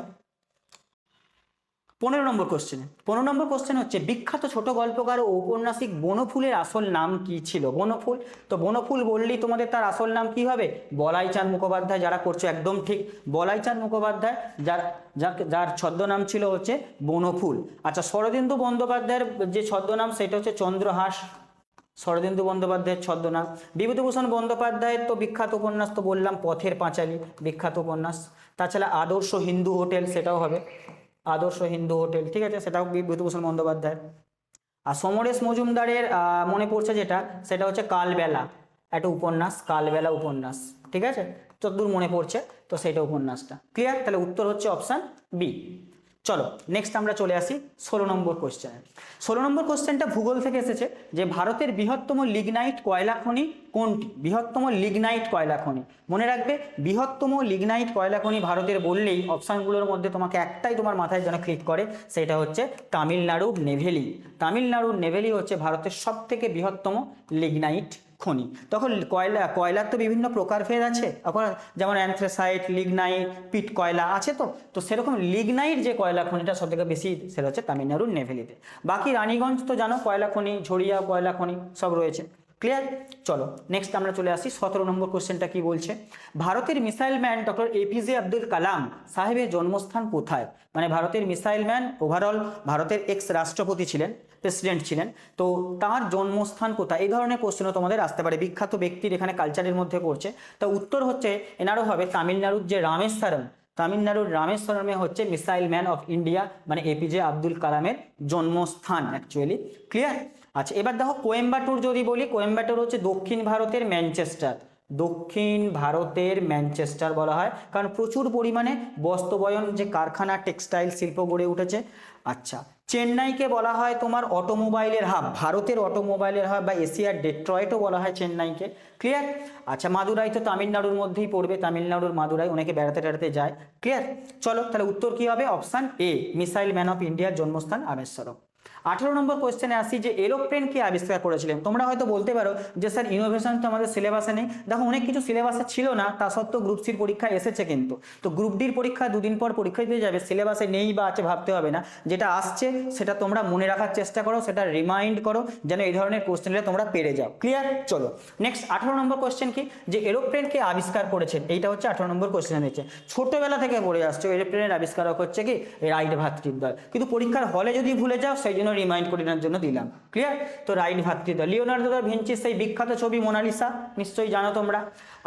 15 নম্বর কোশ্চেনে। 15 নম্বর কোশ্চেন হচ্ছে বিখ্যাত ছোট গল্পকার ও ঔপন্যাসিক বনফুলের আসল নাম কি ছিল? বনফুল। তো বনফুল বললেই তোমাদের তার আসল নাম কি হবে? বলাই চাঁদ মুখোপাধ্যায়। যারা করছো একদম ঠিক, বলাই চাঁদ মুখোপাধ্যায়, যার ছদ্মনাম ছিল হচ্ছে বনফুল। আচ্ছা, শরদিন্দু বন্দ্যোপাধ্যায়ের যে ছদ্মনাম সেটা হচ্ছে চন্দ্রহাস। শরদিন্দু বন্দ্যোপাধ্যায়ের ছদ্মনাম। বিভূতিভূষণ বন্দ্যোপাধ্যায়ের তো বিখ্যাত উপন্যাস তো বললাম পথের পাঁচালী, বিখ্যাত উপন্যাস। তাছাড়া আদর্শ হিন্দু হোটেল, সেটাও হবে আদর্শ হিন্দু হোটেল, ঠিক আছে, সেটাও বিভূতিভূষণ বন্দ্যোপাধ্যায়। আর সমরেশ মজুমদারের মনে পড়ছে যেটা, সেটা হচ্ছে কালবেলা, একটা উপন্যাস, কালবেলা উপন্যাস, ঠিক আছে, যতদূর মনে পড়ছে। তো সেটা উপন্যাসটা। ক্লিয়ার? তাহলে উত্তর হচ্ছে অপশান বি। চলো নেক্সট আমরা চলে আসি 16 নম্বর কোশ্চেনে। 16 নম্বর কোশ্চেনটা ভূগোল থেকে এসেছে যে ভারতের বৃহত্তম লিগনাইট কয়লা খনি কোনটি? বৃহত্তম লিগনাইট কয়লা খনি, মনে রাখবে বৃহত্তম লিগনাইট কয়লা খনি ভারতের বললেই অপশানগুলোর মধ্যে তোমাকে একটাই তোমার মাথায় যেন ক্লিক করে, সেটা হচ্ছে তামিলনাড়ুর নেভেলি। তামিলনাড়ুর নেভেলি হচ্ছে ভারতের সব থেকে বৃহত্তম লিগনাইট খনি। তখন কয়লার তো বিভিন্ন প্রকারভেদ আছে, যেমন অ্যান্থ্রাসাইট, লিগনাইট, পিট কয়লা আছে। তো সেরকম লিগনাইট যে কয়লা খনিটা সব থেকে বেশি, সেটা হচ্ছে তামিলনাড়ুর নেভেলিতে। বাকি রানীগঞ্জ তো জানো কয়লা খনি, ঝরিয়া কয়লা খনি সব রয়েছে। ক্লিয়ার? চলো নেক্সট আমরা চলে আসি 17 নম্বর কোশ্চেনটা কি বলছে। ভারতের missile man doctor APJ Abdul Kalam সাহেবের জন্মস্থান কোথায়? মানে ভারতের মিসাইল ম্যান, ওভারঅল ভারতের এক্স রাষ্ট্রপতি ছিলেন, প্রেসিডেন্ট ছিলেন, তো তার জন্মস্থান কোথায়? এই ধরনের কোশ্চেনও তোমাদের আসতে পারে। বিখ্যাত ব্যক্তির এখানে কালচারের মধ্যে পড়ছে। তা উত্তর হচ্ছে এনারও হবে তামিলনাড়ুর যে রামেশ্বরম, তামিলনাড়ুর রামেশ্বরমে হচ্ছে মিসাইল ম্যান অফ ইন্ডিয়া মানে এপিজে আব্দুল কালামের জন্মস্থান অ্যাকচুয়ালি। ক্লিয়ার? আচ্ছা, এবার দেখো কোয়েম্বাটুর যদি বলি, কোয়েম্বাটুর হচ্ছে দক্ষিণ ভারতের ম্যানচেস্টার। দক্ষিণ ভারতের ম্যানচেস্টার বলা হয় কারণ প্রচুর পরিমাণে বস্ত্রবয়ন যে কারখানা, টেক্সটাইল শিল্প গড়ে উঠেছে। আচ্ছা, চেন্নাইকে বলা হয় তোমার অটোমোবাইলের হাব, ভারতের অটোমোবাইলের হাব বা এশিয়ার ডেট্রয়েটও বলা হয় চেন্নাইকে। ক্লিয়ার? আচ্ছা, মাদুরাই তো তামিলনাড়ুর মধ্যেই পড়বে, তামিলনাড়ুর মাদুরাই, অনেকে বেড়াতে টেড়াতে যায়। ক্লিয়ার? চলো তাহলে উত্তর কি হবে? Option A, missile man of ইন্ডিয়ার জন্মস্থান রামেশ্বরম। 18 নম্বর কোশ্চেনে আসি যে এরোপ্লেন কে আবিষ্কার করেছিলেন? তোমরা হয়তো বলতে পারো যে স্যার ইনোভেশন তো আমাদের সিলেবাসে নেই। দেখো অনেক কিছু সিলেবাসে ছিল না, তা সত্ত্বেও গ্রুপ সির পরীক্ষা এসেছে কিন্তু। তো গ্রুপ ডির পরীক্ষা দুদিন পর পরীক্ষা দিতে যাবে, সিলেবাসে নেই বা আছে ভাবতে হবে না, যেটা আসছে সেটা তোমরা মনে রাখার চেষ্টা করো, সেটা রিমাইন্ড করো যেন এই ধরনের কোশ্চেনগুলো তোমরা পেরে যাও। ক্লিয়ার? চলো নেক্সট 18 নম্বর কোশ্চেন কি, যে এরোপ্লেন কে আবিষ্কার করেছেন? এইটা হচ্ছে 18 নম্বর কোশ্চেন দিচ্ছে, ছোটবেলা থেকে পড়ে আসছো। এরোপ্লেনের আবিষ্কারক হচ্ছে কি রাইট ভ্রাতৃদ্বয়, কিন্তু পরীক্ষার হলে যদি ভুলে যাও সেই জন্য রিমাইন্ড করে নেওয়ার জন্য দিলাম। ক্লিয়ার? তো রাইট ভ্রাতৃদ্বয়। লিওনার্দো দা ভিঞ্চির সেই বিখ্যাত ছবি মোনালিসা নিশ্চয়ই জানো তোমরা।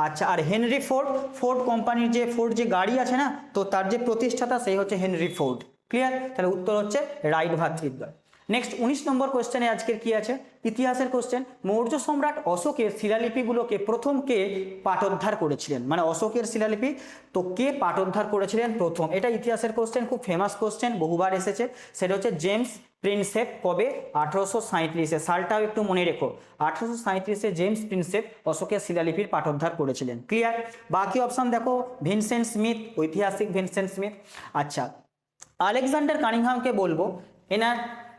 আচ্ছা, আর হেনরি ফোর্ড, ফোর্ড কোম্পানির যে ফোর্ড যে গাড়ি আছে না, তো তার যে প্রতিষ্ঠাতা সেই হচ্ছে হেনরি ফোর্ড। ক্লিয়ার? তাহলে উত্তর হচ্ছে রাইট ভ্রাতৃদ্বয়। নেক্সট 19 নম্বর কোশ্চেনে আজকের কি আছে? ইতিহাসের কোশ্চেন। মৌর্য সম্রাট অশোকের শিলালিপিগুলোকে প্রথম কে পাঠোদ্ধার করেছিলেন? মানে অশোকের শিলালিপি তো কে পাঠোদ্ধার করেছিলেন প্রথম? এটা ইতিহাসের কোশ্চেন, খুব ফেমাস কোশ্চেন, বহুবার এসেছে। সেটা হচ্ছে জেমস প্রিন্সেপ। কবে? 1837-এ। সালটাও একটু মনে রেখো, 1837-এ জেমস প্রিন্সেপ অশোকের শিলালিপির পাঠোদ্ধার করেছিলেন। ক্লিয়ার? বাকি অপশন দেখো, ভিনসেন্ট স্মিথ, ঐতিহাসিক ভিনসেন্ট স্মিথ। আচ্ছা, আলেকজান্ডার কানিংহামকে বলবো, এনার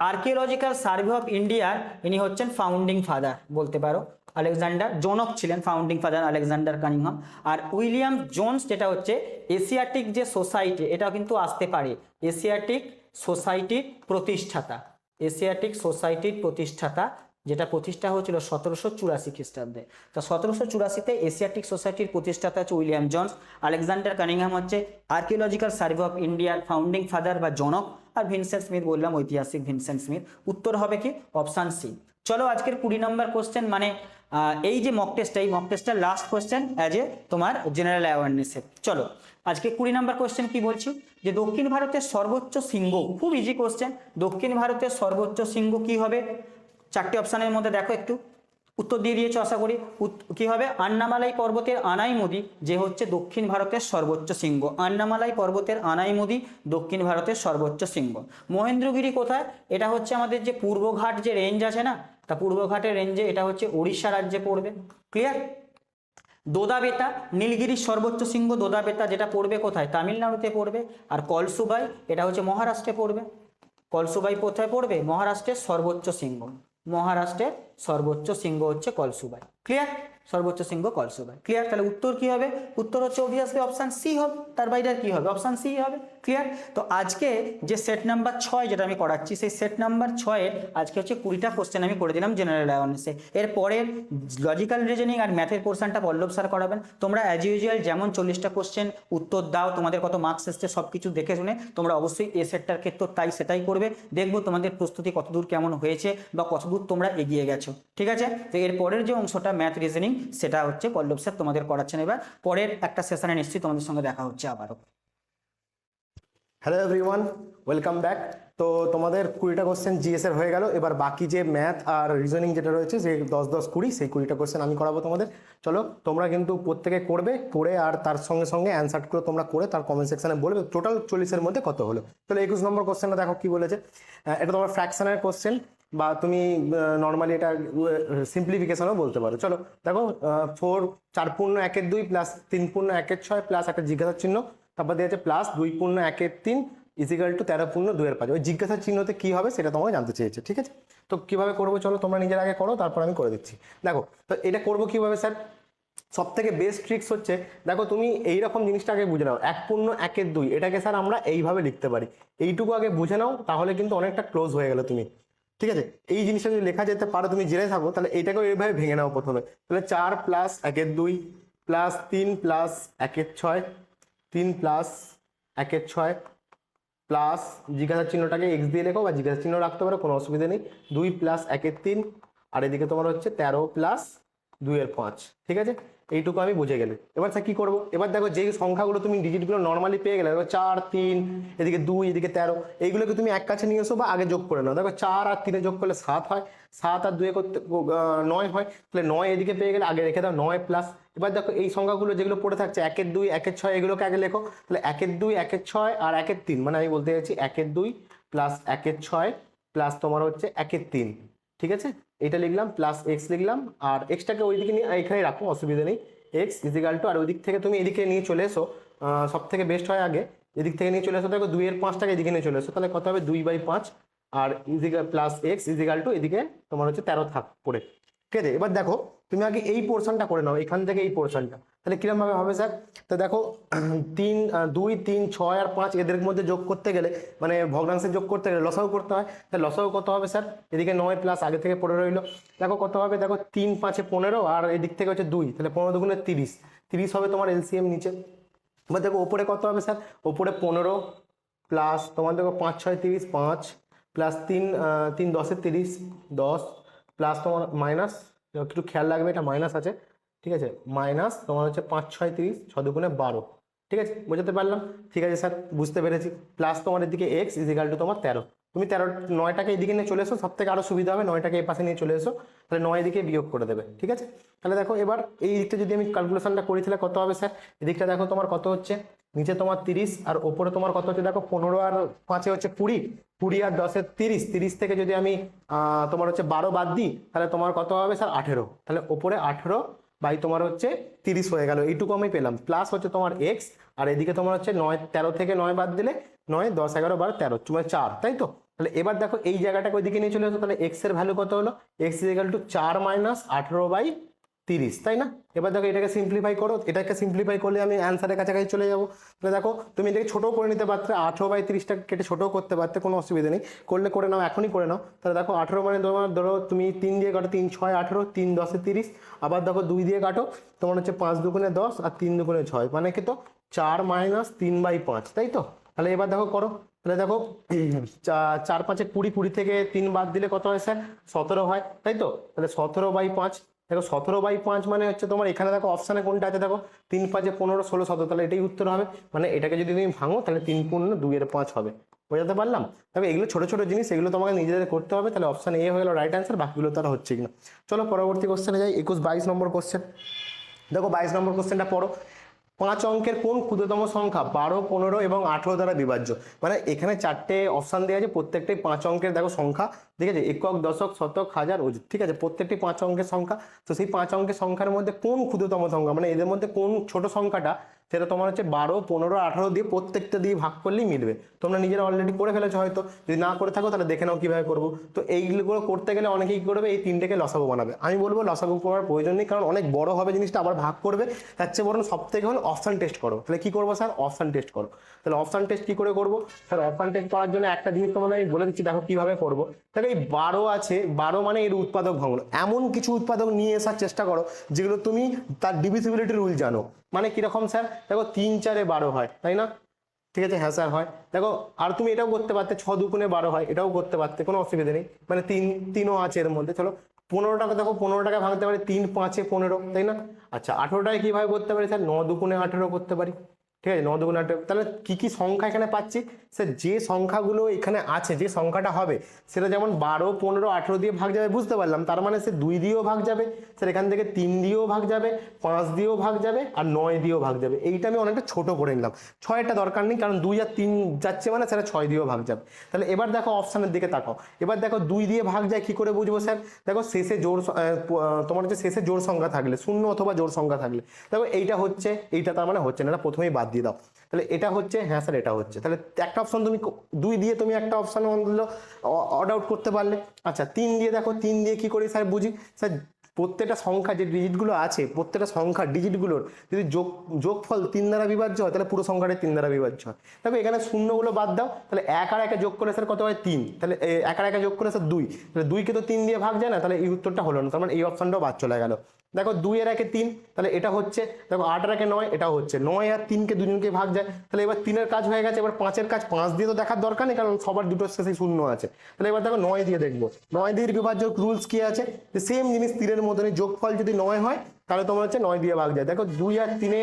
আর্কিওলজিক্যাল সার্ভে অফ ইন্ডিয়ার ইনি হচ্ছেন ফাউন্ডিং ফাদার বলতে পারো। আলেকজান্ডার জনক ছিলেন, ফাউন্ডিং ফাদার আলেকজান্ডার কানিংহাম। আর উইলিয়াম জোন্স যেটা হচ্ছে এশিয়াটিক যে সোসাইটি, এটাও কিন্তু আসতে পারে, এশিয়াটিক সোসাইটির প্রতিষ্ঠাতা, এশিয়াটিক সোসাইটির প্রতিষ্ঠাতা, যেটা প্রতিষ্ঠা হয়েছিল 1784 খ্রিস্টাব্দে। তো 1784-তে এশিয়াটিক সোসাইটির প্রতিষ্ঠাতা হচ্ছে উইলিয়াম জোন্স। আলেকজান্ডার কানিংহাম হচ্ছে আর্কিওলজিক্যাল সার্ভে অফ ইন্ডিয়ার ফাউন্ডিং ফাদার বা জনক। আর ভিনসেন্ট স্মিথ বললাম ঐতিহাসিক ভিনসেন্ট স্মিথ। উত্তর হবে কি? Option C. চলো আজকের 20 নম্বর কোশ্চেন মানে এই যে মক টেস্টটা, এই মক টেস্টটার লাস্ট কোয়েশ্চেন অ্যাজ এ তোমার জেনারেল অ্যাওয়ারনেসে। চলো আজকে 20 নম্বর কোয়েশ্চেন কি বলছি, যে দক্ষিণ ভারতের সর্বোচ্চ শৃঙ্গ, খুব ইজি কোয়েশ্চেন, দক্ষিণ ভারতের সর্বোচ্চ শৃঙ্গ কি হবে? 4টে অপশানের মধ্যে দেখো, একটু উত্তর দিয়ে দিয়েছো আশা করি। কি হবে? আন্নামালাই পর্বতের আনাইমুদি, যে হচ্ছে দক্ষিণ ভারতের সর্বোচ্চ শৃঙ্গ। আন্নামালাই পর্বতের আনাইমুদি দক্ষিণ ভারতের সর্বোচ্চ শৃঙ্গ। মহেন্দ্রগিরি কোথায়? এটা হচ্ছে আমাদের যে পূর্বঘাট যে রেঞ্জ আছে না, তা পূর্বঘাটের রেঞ্জে, এটা হচ্ছে উড়িষ্যা রাজ্যে পড়বে। ক্লিয়ার? দোদাবেতা, নীলগিরির সর্বোচ্চ শৃঙ্গ দোদাবেতা, যেটা পড়বে কোথায়? তামিলনাড়ুতে পড়বে। আর কলসুবাই, এটা হচ্ছে মহারাষ্ট্রে পড়বে। কলসুবাই কোথায় পড়বে? মহারাষ্ট্রের সর্বোচ্চ শৃঙ্গ। মহারাষ্ট্রের সর্বোচ্চ শৃঙ্গ হচ্ছে কলসুবাই। ক্লিয়ার? সর্বোচ্চ শৃঙ্গ কলসুবাই। ক্লিয়ার? তাহলে উত্তর কি হবে? উত্তর হচ্ছে অবভিয়াসলি অপশান সি হবে, তার বাইরে আর কি হবে? অপশান সি হবে। ক্লিয়ার? তো আজকে যে সেট নাম্বার 6 যেটা আমি করাচ্ছি, সেই সেট নাম্বার 6-এর আজকে হচ্ছে 20টা কোশ্চেন আমি করে দিলাম জেনারেল অ্যাওয়ারনেসে। এর পরের লজিক্যাল রিজনিং আর ম্যাথের পোর্শনটা পল্লব স্যার করাবেন। তোমরা অ্যাজ ইউজুয়াল যেমন 40টা কোশ্চেন উত্তর দাও, তোমাদের কত মার্কস এসছে সব কিছু দেখে শুনে তোমরা অবশ্যই এ সেটটার ক্ষেত্রে তাই সেটাই করবে। দেখবো তোমাদের প্রস্তুতি কতদূর কেমন হয়েছে বা কতদূর তোমরা এগিয়ে গেছো। ঠিক আছে? তো এর পরের যে অংশটা ম্যাথ রিজনিং, সেটা হচ্ছে পল্লব স্যার তোমাদের করাচ্ছেন। এবার পরের একটা সেশনে নিশ্চয়ই তোমাদের সঙ্গে দেখা হচ্ছে আবারও। Hello everyone, welcome back. তো তোমাদের 20টা কোশ্চেন জিএস এর হয়ে গেল। এবার বাকি যে ম্যাথ আর রিজনিং যেটা রয়েছে, যে 10-10-20, সেই 20টা কোশ্চেন আমি করাবো তোমাদের। চলো তোমরা কিন্তু প্রত্যেকে করবে, করে আর তার সঙ্গে সঙ্গে অ্যান্সারগুলো তোমরা করে তার কমেন্ট সেকশনে বলবে টোটাল 40-এর মধ্যে কত হলো। চলো 21 নম্বর কোশ্চেনটা দেখো কি বলেছে। এটা তোমার ফ্র্যাকশনের কোশ্চেন, বা তুমি নর্মালি এটা সিম্পলিফিকেশনও বলতে পারো। চলো দেখো, 4/1/2 প্লাস 3/1/6 প্লাস একটা জিজ্ঞাসা চিহ্ন, তারপর দিয়েছে প্লাস 2/1/3 ইজিক্যাল টু 13/2/5। ওই জিজ্ঞাসা চিহ্নতে কি হবে সেটা তোমাকে জানতে চেয়েছে। ঠিক আছে? তো কিভাবে করবো চলো তোমরা নিজের আগে করো, তারপর আমি করে দিচ্ছি। দেখো তো এটা করবো কিভাবে স্যার? সব থেকে বেস্ট ট্রিক্স হচ্ছে, দেখো তুমি এইরকম জিনিসটা আগে বুঝে নাও, 1/1/2 এটাকে স্যার আমরা এইভাবে লিখতে পারি। এইটুকু আগে বুঝে নাও, তাহলে কিন্তু অনেকটা ক্লোজ হয়ে গেল তুমি। ঠিক আছে? এই জিনিসটা যদি লেখা যেতে পারো, তুমি জেনে থাকো, তাহলে এইটাকেও এইভাবে ভেঙে নাও প্রথমে। তাহলে 4 + 1/2 প্লাস 3 + 1/6, 3 + 1/6 প্লাস জিজ্ঞাসা চিহ্নটাকে এক্স দিয়ে লেখো, বা জিজ্ঞাসা চিহ্ন রাখতে পারো, কোনো অসুবিধা নেই। 2 + 1/3, আর এদিকে তোমার হচ্ছে 13 + 2/5। ঠিক আছে? এইটুকু আমি বুঝে গেলে। এবার স্যার কি করবো? এবার দেখো যেই সংখ্যাগুলো তুমি ডিজিটগুলো নর্মালি পেয়ে গেলে, দেখো 4, 3, এদিকে 2, এদিকে 13, এইগুলোকে তুমি এক কাছে নিয়ে এসো বা আগে যোগ করে নাও। দেখো 4 আর 3 যোগ করলে 7 হয়, 7 আর 2 করতে 9 হয়, তাহলে 9 এদিকে পেয়ে গেলে আগে রেখে দাও 9 প্লাস। এবার দেখো এই সংখ্যাগুলো যেগুলো পড়ে থাকছে 1/2, 1/6, এগুলোকে আগে লেখো। তাহলে 1/2, 1/6 আর 1/3, মানে আমি বলতে চাইছি 1/2 প্লাস 1/6 প্লাস তোমার হচ্ছে 1/3। ঠিক আছে? এটা লিখলাম, প্লাস এক্স লিখলাম, আর এক্সটাকে ওইদিকে নিয়ে এখানে রাখো, অসুবিধা নেই। এক্স ইজিক্যাল টু, আর ওই দিক থেকে তুমি এদিকে নিয়ে চলে এসো, সব থেকে বেস্ট হয় আগে এদিক থেকে নিয়ে চলে এসো। দেখো 2/5টাকে এদিকে নিয়ে চলে এসো, তাহলে কত হবে? 2/5, আর is equal plus X is equal to এদিকে তোমার হচ্ছে 13 থাক পড়ে। ঠিক আছে? এবার দেখো তুমি আগে এই পোর্শনটা করে নাও, এখান থেকে এই পোর্শনটা, তাহলে কিরকম ভাবে হবে স্যার? তো দেখো 2, 3, 6 আর 5 এদের মধ্যে যোগ করতে গেলে, মানে ভগ্নাংশে যোগ করতে গেলে লসাগু করতে হয়। তাহলে লসাগু কত হবে স্যার? এদিকে 9 প্লাস আগে থেকে পড়ে রইলো, দেখো কত হবে? দেখো 3 5 15, আর এদিক থেকে হচ্ছে 2, তাহলে 15 দুগুণে 30, 30 হবে তোমার এলসিএম নিচে। এবার দেখো ওপরে কত হবে স্যার? ওপরে 15 প্লাস তোমার দেখো 5 6 30, 5 প্লাস 3 3 10 30, 10 প্লাস তোমার মাইনাস, একটু খেয়াল রাখবে এটা মাইনাস আছে। ঠিক আছে? মাইনাস তোমার হচ্ছে 5 6 30, 6 দুগুণে 12। ঠিক আছে? বুঝতে পারলাম? ঠিক আছে স্যার, বুঝতে পেরেছি। প্লাস তোমার এদিকে এক্স ইজিক্যাল টু তোমার 13। তুমি 9টাকে এদিকে নিয়ে চলে এসো, সব থেকে আরো সুবিধা হবে, 9টাকে এই পাশে নিয়ে চলে এসো, তাহলে 9 এদিকে বিয়োগ করে দেবে। ঠিক আছে? তাহলে দেখো এবার এই দিকটা যদি আমি ক্যালকুলেশনটা করি, তাহলে কত হবে স্যার? এদিকটা দেখো তোমার কত হচ্ছে, নিচে তোমার 30, আর ওপরে তোমার কত হচ্ছে? দেখো 15 আর 5 হচ্ছে 20, 20 আর 10 30, 30 থেকে যদি আমি তোমার হচ্ছে 12 বাদ দিই, তাহলে তোমার কত হবে স্যার? 18। তাহলে ওপরে 18 বাই তোমার হচ্ছে 30 হয়ে গেল, এইটুকু আমি পেলাম। প্লাস হচ্ছে তোমার এক্স, আর এদিকে তোমার হচ্ছে 9 13 থেকে 9 বাদ দিলে 9 10 11 12 13 তোমার 4, তাই তো? তাহলে এবার দেখো এই জায়গাটাকে ওইদিকে নিয়ে চলে আসো, তাহলে এক্স এর ভ্যালু কত হলো? এক্স ইকুয়াল টু 4 মাইনাস 18/30, তাই না? এবার দেখো এটাকে সিম্পলিফাই করো, এটাকে সিম্পলিফাই করলে আমি অ্যান্সারের কাছাকাছি চলে যাবো। তাহলে দেখো তুমি এটাকে ছোটো করে নিতে পারতে, 18/30টাকে কেটে ছোটো করতে পারতে, কোনো অসুবিধা নেই, করলে করে নাও, এখনই করে নাও। তাহলে দেখো 18 মানে তোমার ধরো তুমি 3 দিয়ে কাটো, 3 6 18, 3 10 30, আবার দেখো 2 দিয়ে কাটো, তোমার হচ্ছে 5 দুগুণে 10 আর 3 দুগুণে 6, মানে কি তো 4 মাইনাস 3/5, তাই তো? তাহলে এবার দেখো করো, তাহলে দেখো 4 5 20, 20 থেকে 3 বাদ দিলে কত হয় স্যার? 17 হয়, তাই তো? তাহলে 17/5, দেখো 17/5 মানে হচ্ছে তোমার এখানে দেখো অপশানে কোনটা আছে, দেখো 3 5 15 16 17, তাহলে এটাই উত্তর হবে। মানে এটাকে যদি তুমি ভাঙো তাহলে 3 পূর্ণ 2 এর 5 হবে। বোঝাতে পারলাম? তবে এগুলো ছোট ছোট জিনিস, এগুলো তোমাকে নিজেদের করতে হবে। তাহলে অপশান এ হয়ে গেল রাইট অ্যান্সার, বাকিগুলো তার হচ্ছে কিনা। চলো পরবর্তী কোশ্চেনে যাই। 22 নম্বর কোশ্চেন। দেখো 22 নম্বর কোশ্চেনটা পড়ো। 5 অঙ্কের কোন ক্ষুদ্রতম সংখ্যা 12, 15 এবং 18 দ্বারা বিভাজ্য? মানে এখানে 4টে অপশান দেওয়া আছে, প্রত্যেকটাই 5 অঙ্কের দেখো সংখ্যা, ঠিক আছে, একক, দশক, শতক, হাজার, অযুত, ঠিক আছে, প্রত্যেকটি 5 অঙ্কের সংখ্যা। তো সেই 5 অঙ্কের সংখ্যার মধ্যে কোন ক্ষুদ্রতম সংখ্যা, মানে এদের মধ্যে কোন ছোট সংখ্যাটা, সেটা তোমার হচ্ছে 12, 15, 18 দিয়ে প্রত্যেকটা দিয়ে ভাগ করলেই মিলবে। তোমরা নিজেরা অলরেডি করে ফেলেছো হয়তো, যদি না করে থাকো তাহলে দেখে নাও কিভাবে করবো। তো এইগুলো করতে গেলে অনেকেই কি করবে, এই 3টেকে লসাগু বানাবে। আমি বলবো লসাগু করার প্রয়োজন নেই, কারণ অনেক বড় হবে জিনিসটা, আবার ভাগ করবে। তার চেয়ে বরং সব থেকে হলো অপশান টেস্ট করো। তাহলে কি করবো স্যার? অপশান টেস্ট করো। তাহলে অপশান টেস্ট কি করে করবো স্যার? অপশান টেস্ট করার জন্য একটা জিনিস তোমাদের আমি বলে দিচ্ছি, দেখো কিভাবে করবো। দেখো এই 12 আছে, 12 মানে এর উৎপাদক ভাঙলো, এমন কিছু উৎপাদক নিয়ে আসার চেষ্টা করো যেগুলো তুমি তার ডিভিজিবিলিটি রুল জানো। মানে কিরকম স্যার? দেখো 3 4 12 হয়, তাই না? ঠিক আছে, হ্যাঁ স্যার হয়। দেখো আর তুমি এটাও করতে পারতে, 6 2 12 হয়, এটাও করতে পারতে, কোনো অসুবিধা নেই। মানে 3ও আছে এর মধ্যে। চলো 15টাকে দেখো, 15টাকে ভাঙতে পারি 3 5 15, তাই না? আচ্ছা 18টাকে কিভাবে করতে পারি স্যার? 9 2 18 করতে পারি, ঠিক আছে, 9 2 18। তাহলে কি কি সংখ্যা এখানে পাচ্ছি স্যার? যে সংখ্যাগুলো এখানে আছে, যে সংখ্যাটা হবে সেটা যেমন 12, 15, 18 দিয়ে ভাগ যাবে, বুঝতে পারলাম। তার মানে সে 2 দিয়েও ভাগ যাবে স্যার, এখান থেকে 3 দিয়েও ভাগ যাবে, 5 দিয়েও ভাগ যাবে, আর 9 দিয়েও ভাগ যাবে। এইটা আমি অনেকটা ছোট করে নিলাম, 6টা দরকার নেই, কারণ 2 আর 3 যাচ্ছে মানে সেটা 6 দিয়েও ভাগ যাবে। তাহলে এবার দেখো অপশানের দিকে তাকাও। এবার দেখো 2 দিয়ে ভাগ যায় কি করে বুঝবো স্যার? দেখো শেষে তোমার হচ্ছে শেষে জোড় সংখ্যা থাকলে, 0 অথবা জোড় সংখ্যা থাকলে, দেখো এইটা হচ্ছে, এইটা তার মানে হচ্ছে না, এটা প্রথমেই বাদ দিয়ে দাও। তাহলে এটা হচ্ছে, হ্যাঁ স্যার এটা হচ্ছে। তাহলে একটা অপশন তুমি 2 দিয়ে তুমি একটা অপশন অড আউট করতে পারলে। আচ্ছা 3 দিয়ে দেখো, 3 দিয়ে কি করি স্যার বুঝি স্যার? প্রত্যেকটা সংখ্যা যে ডিজিটগুলো আছে, প্রত্যেকটা সংখ্যা ডিজিটগুলোর যদি যোগফল 3 দ্বারা বিভাজ্য হয়, তাহলে পুরো সংখ্যাটা 3 দ্বারা বিভাজ্য হয়। তবে এখানে শূন্যগুলো বাদ দাও, তাহলে 1 আর 1 যোগ করে স্যার কত হয়? 3। তাহলে 1 আর 1 যোগ করে স্যার 2, তাহলে 2কে তো 3 দিয়ে ভাগ যায় না, তাহলে এই উত্তরটা হলো না। তার মানে এই অপশনটাও বাদ চলে গেল। দেখো 2 এর 1 3, তাহলে এটা হচ্ছে। দেখো 8 আর 1 9, এটাও হচ্ছে। 9 আর 3কে দুজনকে ভাগ যায়, তাহলে এবার 3 এর কাজ হয়ে গেছে। এবার 5 এর কাজ 5 দিয়ে তো দেখার দরকার নেই, কারণ সবার দুটো শেষে শূন্য আছে। তাহলে এবার দেখো 9 দিয়ে দেখবো, 9 দিয়ে বিভাজ্য রুলস কি আছে? যে সেম জিনিস 3 মতনই, যোগফল যদি 9 হয় তাহলে তোমার হচ্ছে 9 দিয়ে ভাগ যায়। দেখো 2 আর 3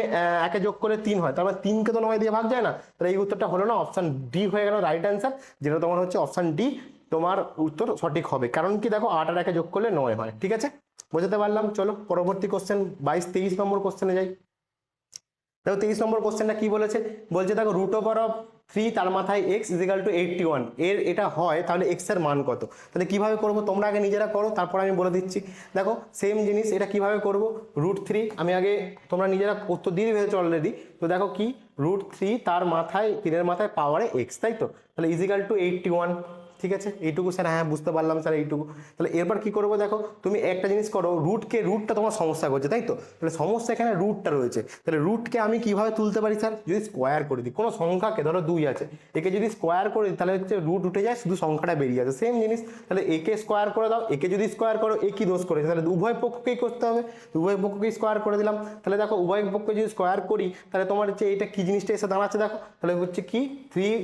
1 যোগ করে 3 হয়, তার মানে 3কে তো 9 দিয়ে ভাগ যায় না। তাহলে এই উত্তরটা হলো না, অপশন ডি হয়ে গেল রাইট অ্যান্সার, যেটা তোমার হচ্ছে অপশন ডি তোমার উত্তর সঠিক হবে। কারণ কি দেখো 8 আর 1 যোগ করলে 9 হয়। ঠিক আছে, বুঝতে পারলাম। চলো পরবর্তী কোশ্চেন 23 নম্বর কোশ্চেনে যাই। দেখো 23 নম্বর কোশ্চেনটা কি বলেছে? বলছে দেখো √3 তার মাথায় x = 81 এর এটা হয়, তাহলে x এর মান কত? তাহলে কিভাবে করব তোমরা আগে নিজেরা করো, তারপর আমি বলে দিচ্ছি। দেখো সেম জিনিস, এটা কিভাবে করব? √3 আমি আগে, তোমরা নিজেরা উত্তর দিয়ে দিয়েছো অলরেডি। তো দেখো কি, √3 তার মাথায়, 3 মাথায় পাওয়ারে x, তাই তো? তাহলে = 81। ঠিক আছে, এইটুকু স্যার, হ্যাঁ বুঝতে পারলাম স্যার এইটুকু। তাহলে এরপর কি করবো? দেখো তুমি একটা জিনিস করো, রুটটা তোমার সমস্যা করছে, তাই তো? তাহলে সমস্যা এখানে রুটটা রয়েছে। তাহলে রুটকে আমি কিভাবে তুলতে পারি স্যার? যদি স্কোয়ার করে দিই কোনো সংখ্যাকে, ধরো 2 আছে, একে যদি স্কোয়ার করে দিই তাহলে হচ্ছে রুট উঠে যায়, শুধু সংখ্যাটা বেরিয়ে যাবে। সেম জিনিস, তাহলে একে স্কোয়ার করে দাও, একে যদি স্কোয়ার করো এ কি দোষ করেছে? তাহলে উভয় পক্ষকেই করতে হবে, উভয় পক্ষকেই স্কোয়ার করে দিলাম। তাহলে দেখো উভয় পক্ষকে যদি স্কোয়ার করি তাহলে তোমার হচ্ছে এটা কি জিনিসটা এসে দাঁড়াচ্ছে দেখো, তাহলে হচ্ছে কি 3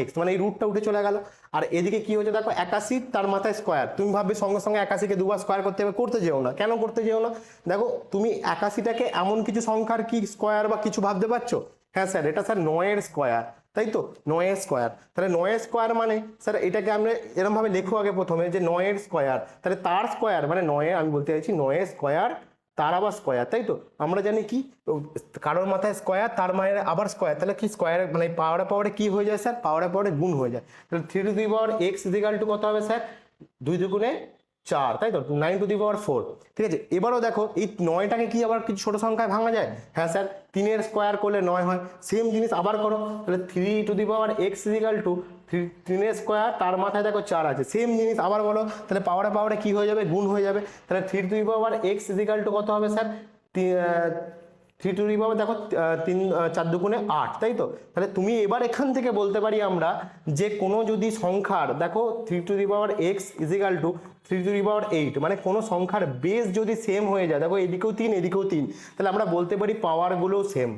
x, মানে এই রুটটা উঠে চলে গেল। আর এদিকে কি হচ্ছে দেখো 81 তার মাথায় স্কোয়ার, তুমি ভাববে সঙ্গে সঙ্গে 81কে দুবার স্কোয়ার করতে হবে, করতে যেও না। কেন করতে যেও না? দেখো তুমি 81টাকে এমন কিছু সংখ্যার কি স্কোয়ার বা কিছু ভাবতে পারছো? হ্যাঁ স্যার, এটা স্যার 9 এর স্কোয়ার, তাই তো? 9 এর স্কোয়ার। তাহলে 9 এর স্কোয়ার মানে স্যার এটাকে আমরা এরকম ভাবে লেখো আগে প্রথমে, যে 9 এর স্কোয়ার, তাহলে তার স্কোয়ার মানে 9 এর, আমি বলতে চাইছি 9 এর স্কোয়ার তার আবার স্কোয়ার, তাই তো? আমরা জানি কি, কারোর মাথায় স্কোয়ার তার মায়ের আবার স্কোয়ার, তাহলে কি স্কোয়ার মানে পাওয়ারে কি হয়ে যায় স্যার? পাওয়ারে গুণ হয়ে যায়। তাহলে 3 x কত হবে স্যার? 2 2 4, তাই তো? 9 ঠিক আছে। এবারও দেখো এই 9টাকে কি আবার কিছু ছোট সংখ্যায় ভাঙা যায়? হ্যাঁ স্যার, 3 এর স্কোয়ার করলে 9 হয়। সেম জিনিস আবার করো, তাহলে 3 x 3 এর স্কোয়ার তার মাথায় দেখো 4 আছে। সেম জিনিস আবার বলো, তাহলে পাওয়ারে কি হয়ে যাবে? গুণ হয়ে যাবে। তাহলে 3 x কত হবে স্যার? 3 দেখো 3 4 2 8, তাই তো? তাহলে তুমি এবার এখান থেকে বলতে পারি আমরা, যে কোনো যদি সংখ্যার দেখো 3 x 3 মানে কোনো সংখ্যার বেস যদি সেম হয়ে যায়, দেখো এদিকেও 3 এদিকেও 3, তাহলে আমরা বলতে পারি পাওয়ারগুলো সেম।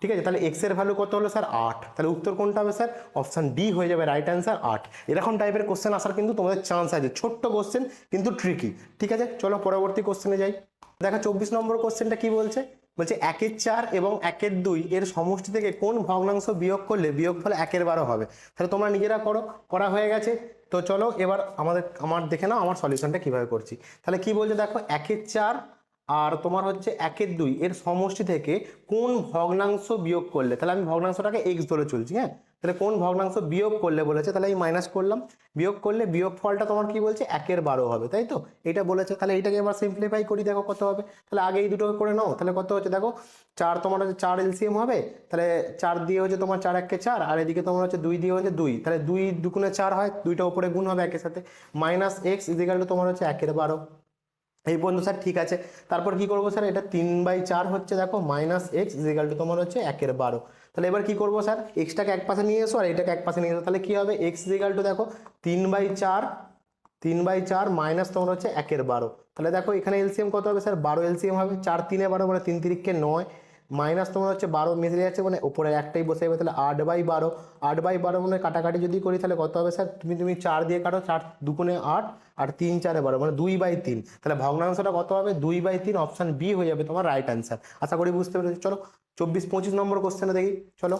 ঠিক আছে, তাহলে এক্স এর ভ্যালু কত হলো স্যার 8, তাহলে উত্তর কোনটা হবে স্যার অপশন ডি হয়ে যাবে রাইট অ্যান্সার 8। এরকম টাইপের কোশ্চেন আসার কিন্তু তোমাদের চান্স আছে, ছোট্ট কোশ্চেন কিন্তু ট্রিকি। ঠিক আছে, চলো পরবর্তী কোশ্চেনে যাই। দেখো 24 নম্বর কোশ্চেনটা কি বলছে, বলছে 1/4 এবং 1/2 এর সমষ্টি থেকে কোন ভগ্নাংশ বিয়োগ করলে বিয়োগফল 1/12 হবে। তাহলে তোমরা নিজেরা করো, করা হয়ে গেছে। তো চলো এবার আমার দেখে নাও আমার সলিউশনটা কিভাবে করছি। তাহলে কি বলছে দেখো 1/4 আর তোমার হচ্ছে 1/2 এর সমষ্টি থেকে কোন ভগ্নাংশ বিয়োগ করলে, তাহলে আমি ভগ্নাংশটাকে এক্স ধরে চলছি, হ্যাঁ, তাহলে কোন ভগ্নাংশ বিয়োগ করলে বলেছে, তাহলে এই মাইনাস করলাম, বিয়োগ করলে বিয়োগ ফলটা তোমার কি বলছে 1/12 হবে, তাই তো এটা বলেছে। তাহলে এইটাকে এবার সিম্পলিফাই করি, দেখো কত হবে। তাহলে আগে এই দুটোকে করে নাও, তাহলে কত হচ্ছে দেখো 4 তোমার হচ্ছে 4 এলসিএম হবে, তাহলে 4 দিয়ে হচ্ছে তোমার 4 1 4 আর এদিকে তোমার হচ্ছে 2 দিয়ে হচ্ছে 2, তাহলে 2 দুগুণে 4 হয়, দুইটা উপরে গুণ হবে একের সাথে, মাইনাস এক্স ইজিক্যাল টু তোমার হচ্ছে 1/12। এই পর্যন্ত স্যার ঠিক আছে। তারপর কি করবো স্যার, এটা 3/4 হচ্ছে দেখো মাইনাস এক্স ইজিক্যাল টু তোমার হচ্ছে 1/12। তাহলে এবার কি করবো স্যার, এক্সটাকে এক পাশে নিয়ে এসো আর এটাকে এক পাশে নিয়ে এসো, তাহলে কি হবে এক্স ইজিক্যাল টু দেখো 3/4 মাইনাস তোমার হচ্ছে 1/12। তাহলে দেখো এখানে এলসিএম কত হবে স্যার 12 এলসিএম হবে, 4 3 12 মানে 3 3 9 মাইনাস তোমার হচ্ছে 12 মিশে যাচ্ছে মানে উপরে একটাই বসে যাবে, তাহলে 8/12 মানে কাটাকাটি যদি করি তাহলে কত হবে স্যার, তুমি 4 দিয়ে কাটো, 4 দুগুণে 8 আর 3 4 12 মানে 2/3, তাহলে ভগ্নাংশটা কত হবে 2/3, অপশন বি হয়ে যাবে তোমার রাইট অ্যান্সার। আশা করি বুঝতে পেরেছো। চলো 25 নম্বর কোশ্চেনে দেখি। চলো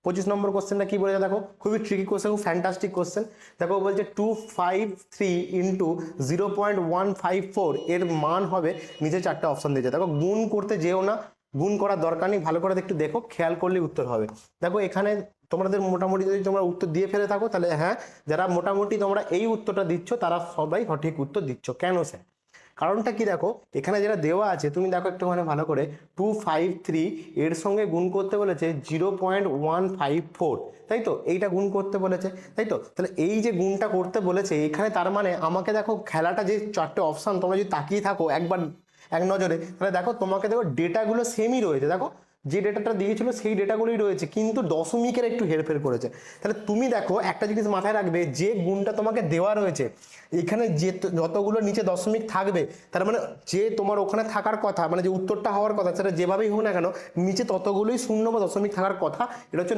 25 নম্বর কোশ্চেনটা কি বলেছে দেখো, খুবই ট্রিকি কোশ্চেন, খুব ফ্যান্টাস্টিক কোশ্চেন। দেখো বলছে 253 ইন্টু 0.154 এর মান হবে, নিচে 4টে অপশন দিয়েছে। দেখো গুণ করতে যেও না, গুণ করার দরকার নেই, ভালো করে একটু দেখো, খেয়াল করলে উত্তর হবে। দেখো এখানে তোমাদের মোটামুটি যদি তোমরা উত্তর দিয়ে ফেলে থাকো তাহলে হ্যাঁ, যারা মোটামুটি তোমরা এই উত্তরটা দিচ্ছ তারা সবাই সঠিক উত্তর দিচ্ছ। কেন স্যার, কারণটা কি দেখো, এখানে যেটা দেওয়া আছে তুমি দেখো একটুখানি ভালো করে, 253 এর সঙ্গে গুণ করতে বলেছে 0.154, তাই তো এইটা গুণ করতে বলেছে, তাই তো। তাহলে এই যে গুণটা করতে বলেছে এখানে, তার মানে আমাকে দেখো খেলাটা যে 4টে অপশান তোমরা যদি তাকিয়ে থাকো একবার এক নজরে, তাহলে দেখো তোমাকে দেখো ডেটাগুলো সেমই রয়েছে, দেখো যে ডেটাটা দিয়েছিল সেই ডেটাগুলোই রয়েছে, কিন্তু দশমিকের একটু হেরফের করেছে। তাহলে তুমি দেখো একটা জিনিস মাথায় রাখবে, যে গুণটা তোমাকে দেওয়া রয়েছে এখানে যে যতগুলো নিচে দশমিক থাকবে, তার মানে যে তোমার ওখানে থাকার কথা, মানে যে উত্তরটা হওয়ার কথা সেটা যেভাবেই হোক না কেন নিচে ততগুলোই শূন্য বা দশমিক থাকার কথা। এটা হচ্ছে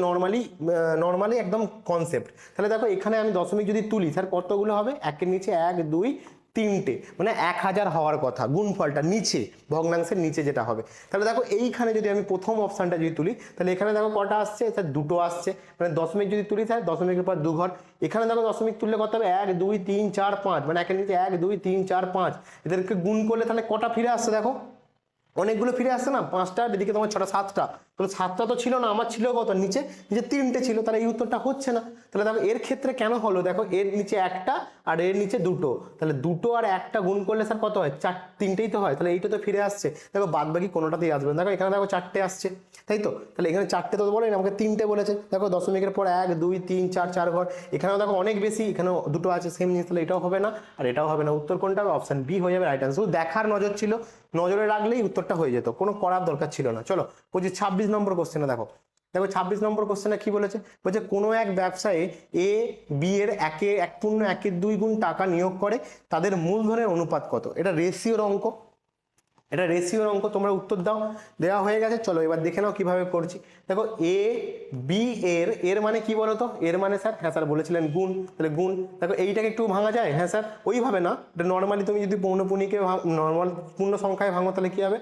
নর্মালি একদম কনসেপ্ট। তাহলে দেখো এখানে আমি দশমিক যদি তুলি স্যার কতগুলো হবে, একের নিচে 1 2 3টে, মানে 1000 হওয়ার কথা গুণফলটা নিচে, ভগ্নাংশের নিচে যেটা হবে। তাহলে দেখো এইখানে যদি আমি প্রথম অপশানটা যদি তুলি তাহলে এখানে দেখো কটা আসছে স্যার, দুটো আসছে, মানে দশমিক যদি তুলি স্যার দশমিকের পর 2 ঘর, এখানে দেখো দশমিক তুললে কত হবে 1 2 3 4 5, মানে একের নিচে 1 2 3 4 5, এদেরকে গুণ করলে তাহলে কটা ফিরে আসছে দেখো, অনেকগুলো ফিরে আসছে না, 5টা, এদিকে তোমার 6টা 7টা, তাহলে 7টা তো ছিল না, আমার ছিল কত নিচে 3টে ছিল, তাহলে এই উত্তরটা হচ্ছে না। তাহলে দেখো এর ক্ষেত্রে কেন হলো, দেখো এর নিচে একটা আর এর নিচে দুটো, তাহলে দুটো আর একটা গুণ করলে স্যার কত হয় 3টেই তো হয়, তাহলে এইটা তো ফিরে আসছে। দেখো বাদ বাকি কোনোটাতেই আসবে না, দেখো এখানে দেখো 4টে আসছে, তাই তো। তাহলে এখানে 4টে তো বলেনি, আমাকে 3টে বলেছে। দেখো দশমিকের পর 1 2 3 4 4 ঘর, এখানেও দেখো অনেক বেশি, এখানেও দুটো আছে সেম জিনিস, তাহলে এটাও হবে না আর এটাও হবে না। উত্তর কোনটা হবে, অপশন বি হয়ে যাবে রাইট আনসার। শুধু দেখার নজর ছিল, নজরে রাখলেই উত্তরটা হয়ে যেত, কোনো করার দরকার ছিল না। চলো 26 নম্বর কোশ্চেনে দেখো। 26 নম্বর কোশ্চেনে কি বলেছে, বলছে কোনো এক ব্যবসায়ী এ বি এর 1.2 গুণ টাকা নিয়োগ করে, তাদের মূলধনের অনুপাত কত। এটা রেশিওর অঙ্ক, তোমরা উত্তর দাও, দেওয়া হয়ে গেছে। চলো এবার দেখে নাও কিভাবে করছি। দেখো এ বি এর মানে কি বলতো, এর মানে স্যার, হ্যাঁ স্যার বলেছিলেন গুণ, তাহলে গুণ। দেখো এইটাকে একটু ভাঙা যায়, হ্যাঁ স্যার ওইভাবে না, এটা নর্মালি তুমি যদি পৌনপুনিকে নর্মাল পূর্ণ সংখ্যায় ভাঙো তাহলে কি হবে,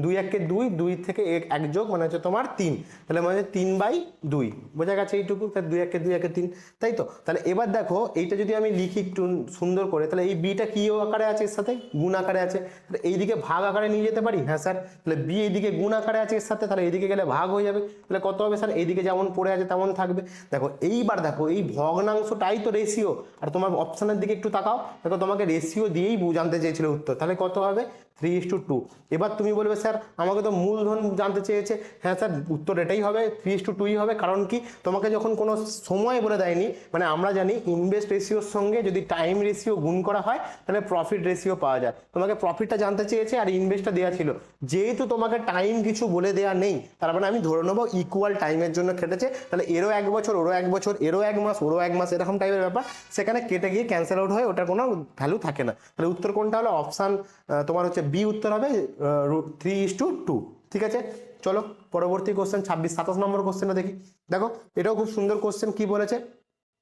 2 1 কে 2, 2 থেকে 1 যোগ মানে হচ্ছে তোমার 3, তাহলে মানে 3/2, বোঝা গেছে এইটুকু, 2 1 কে 2 1 কে 3, তাই তো। তাহলে এবার দেখো এইটা যদি আমি লিখি একটু সুন্দর করে, তাহলে এই বিটা কি আকারে আছে, এর সাথে গুণ আকারে আছে, তাহলে এইদিকে ভাগ আকারে নিয়ে যেতে পারি, হ্যাঁ স্যার। তাহলে বি এইদিকে গুণ আকারে আছে এর সাথে, তাহলে এইদিকে গেলে ভাগ হয়ে যাবে, তাহলে কত হবে স্যার, এইদিকে যেমন পড়ে আছে তেমন থাকবে। দেখো এইবার দেখো এই ভগ্নাংশটাই তো রেশিও, আর তোমার অপশনের দিকে একটু তাকাও, দেখো তোমাকে রেশিও দিয়েই জানতে চেয়েছিল উত্তর, তাহলে কত হবে 3:2। এবার তুমি বলবে স্যার আমাকে তো মূলধন জানতে চেয়েছে, হ্যাঁ স্যার উত্তর এটাই হবে, 3:2ই হবে। কারণ কি, তোমাকে যখন কোনো সময় বলে দেয়নি, মানে আমরা জানি ইনভেস্ট রেশিওর সঙ্গে যদি টাইম রেশিও গুণ করা হয় তাহলে প্রফিট রেশিও পাওয়া যায়। তোমাকে প্রফিটটা জানতে চেয়েছে আর ইনভেস্টটা দেওয়া ছিল, যেহেতু তোমাকে টাইম কিছু বলে দেওয়া নেই, তার মানে আমি ধরে নেবো ইকুয়াল টাইমের জন্য কেটেছে, তাহলে এরও 1 বছর ওরও 1 বছর, এরও 1 মাস ওরও 1 মাস, এরকম টাইপের ব্যাপার, সেখানে কেটে গিয়ে ক্যান্সেল আউট হয়, ওটার কোনো ভ্যালু থাকে না। তাহলে উত্তর কোনটা হলো, অপশান তোমার হচ্ছে বি উত্তর হবে 3:2। ঠিক আছে, চলো পরবর্তী কোশ্চেন 27 নম্বর কোশ্চেনটা দেখি। দেখো এটাও খুব সুন্দর কোশ্চেন। কি বলেছে,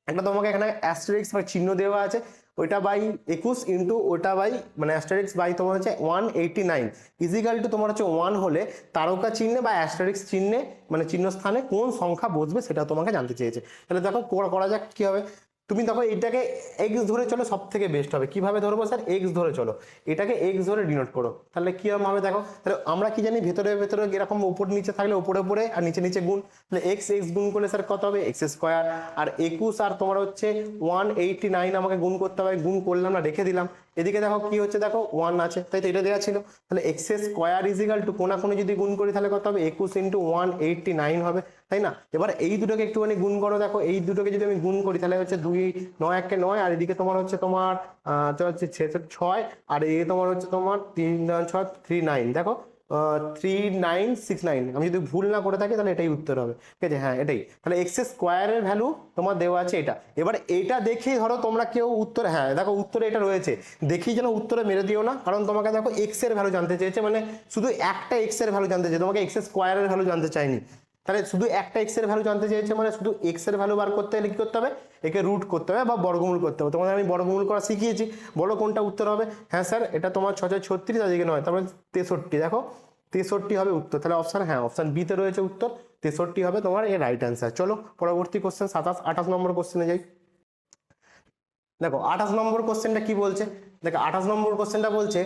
একটা তোমাকে এখানে অ্যাস্টেরিক্স বা চিহ্ন দেওয়া আছে, ওইটা বাই 21 ইন্টু ওটা বাই মানে অ্যাস্টেরিক্স বাই তোমার হচ্ছে 189 ইজিক্যাল টু তোমার হচ্ছে 1 হলে তারকা চিহ্নে বা অ্যাস্টেরিক্স চিহ্নে মানে চিহ্ন স্থানে কোন সংখ্যা বসবে সেটা তোমাকে জানতে চেয়েছে। তাহলে দেখো করা যাক কি হবে। তুমি দেখো এটাকে এক্স ধরে চলো, সব থেকে বেস্ট হবে। কিভাবে ধরবো স্যার, এক্স ধরে চলো, এটাকে এক্স ধরে ডিনোট করো। তাহলে কি হবে দেখো, তাহলে আমরা কি জানি ভেতরে ভেতরে এরকম উপর নিচে থাকলে উপরে উপরে আর নিচে নিচে গুণ, তাহলে এক্স এক্স গুণ করলে স্যার কত হবে এক্স স্কোয়ার। আর 21 আর তোমার হচ্ছে 189 আমাকে গুণ করতে হবে, গুণ করলাম না রেখে দিলাম। এদিকে দেখো কি হচ্ছে, দেখো 1 আছে, তাই তো এটা দেওয়া ছিল। তাহলে এক্স স্কোয়ার ইজিক্যাল টু কোনাকুনি যদি গুণ করি তাহলে কত হবে 21 ইন্টু 189 হবে, তাই না। এবার এই দুটোকে একটুখানি গুণ করো, দেখো এই দুটোকে যদি আমি গুণ করি তাহলে হচ্ছে 2 9 1 9, আর এদিকে তোমার হচ্ছে তোমার হচ্ছে 6 আর এদিকে তোমার হচ্ছে তোমার 3 6 3 9, দেখো 3969। আমি যদি ভুল না করে থাকি তাহলে এটাই উত্তর হবে, ঠিক আছে। হ্যাঁ এটাই, তাহলে এক্স স্কোয়ারের ভ্যালু তোমার দেওয়া আছে এটা। এবার এটা দেখে ধরো তোমরা কেউ উত্তর, হ্যাঁ দেখো উত্তরে এটা রয়েছে, দেখি যেন উত্তরে মেরে দিও না, কারণ তোমাকে দেখো এক্স এর ভ্যালু জানতে চেয়েছে, মানে শুধু একটা এক্স এর ভ্যালু জানতে চেয়েছে, তোমাকে এক্স স্কোয়ারের ভ্যালু জানতে চাইনি। তাহলে শুধু একটা এক্স এর ভ্যালু জানতে চেয়েছে, মানে শুধু এক্স এর ভ্যালু বার করতে হলে কি করতে হবে, একে রুট করতে হবে বা বর্গমূল করতে হবে। তোমাদের আমি বর্গমূল করা শিখিয়েছি, বলো কোনটা উত্তর হবে। হ্যাঁ স্যার এটা তোমার 6 36 আর এদিকে 9, তারপরে 63, দেখো 63 হবে উত্তর। তাহলে অপশন, হ্যাঁ অপশন বি তে রয়েছে উত্তর, 63 হবে তোমার এর রাইট অ্যান্সার। চলো পরবর্তী কোশ্চেন 28 নম্বর কোশ্চেনে যাই। দেখো 28 নম্বর কোশ্চেনটা কি বলছে, দেখো 28 নম্বর কোশ্চেনটা বলছে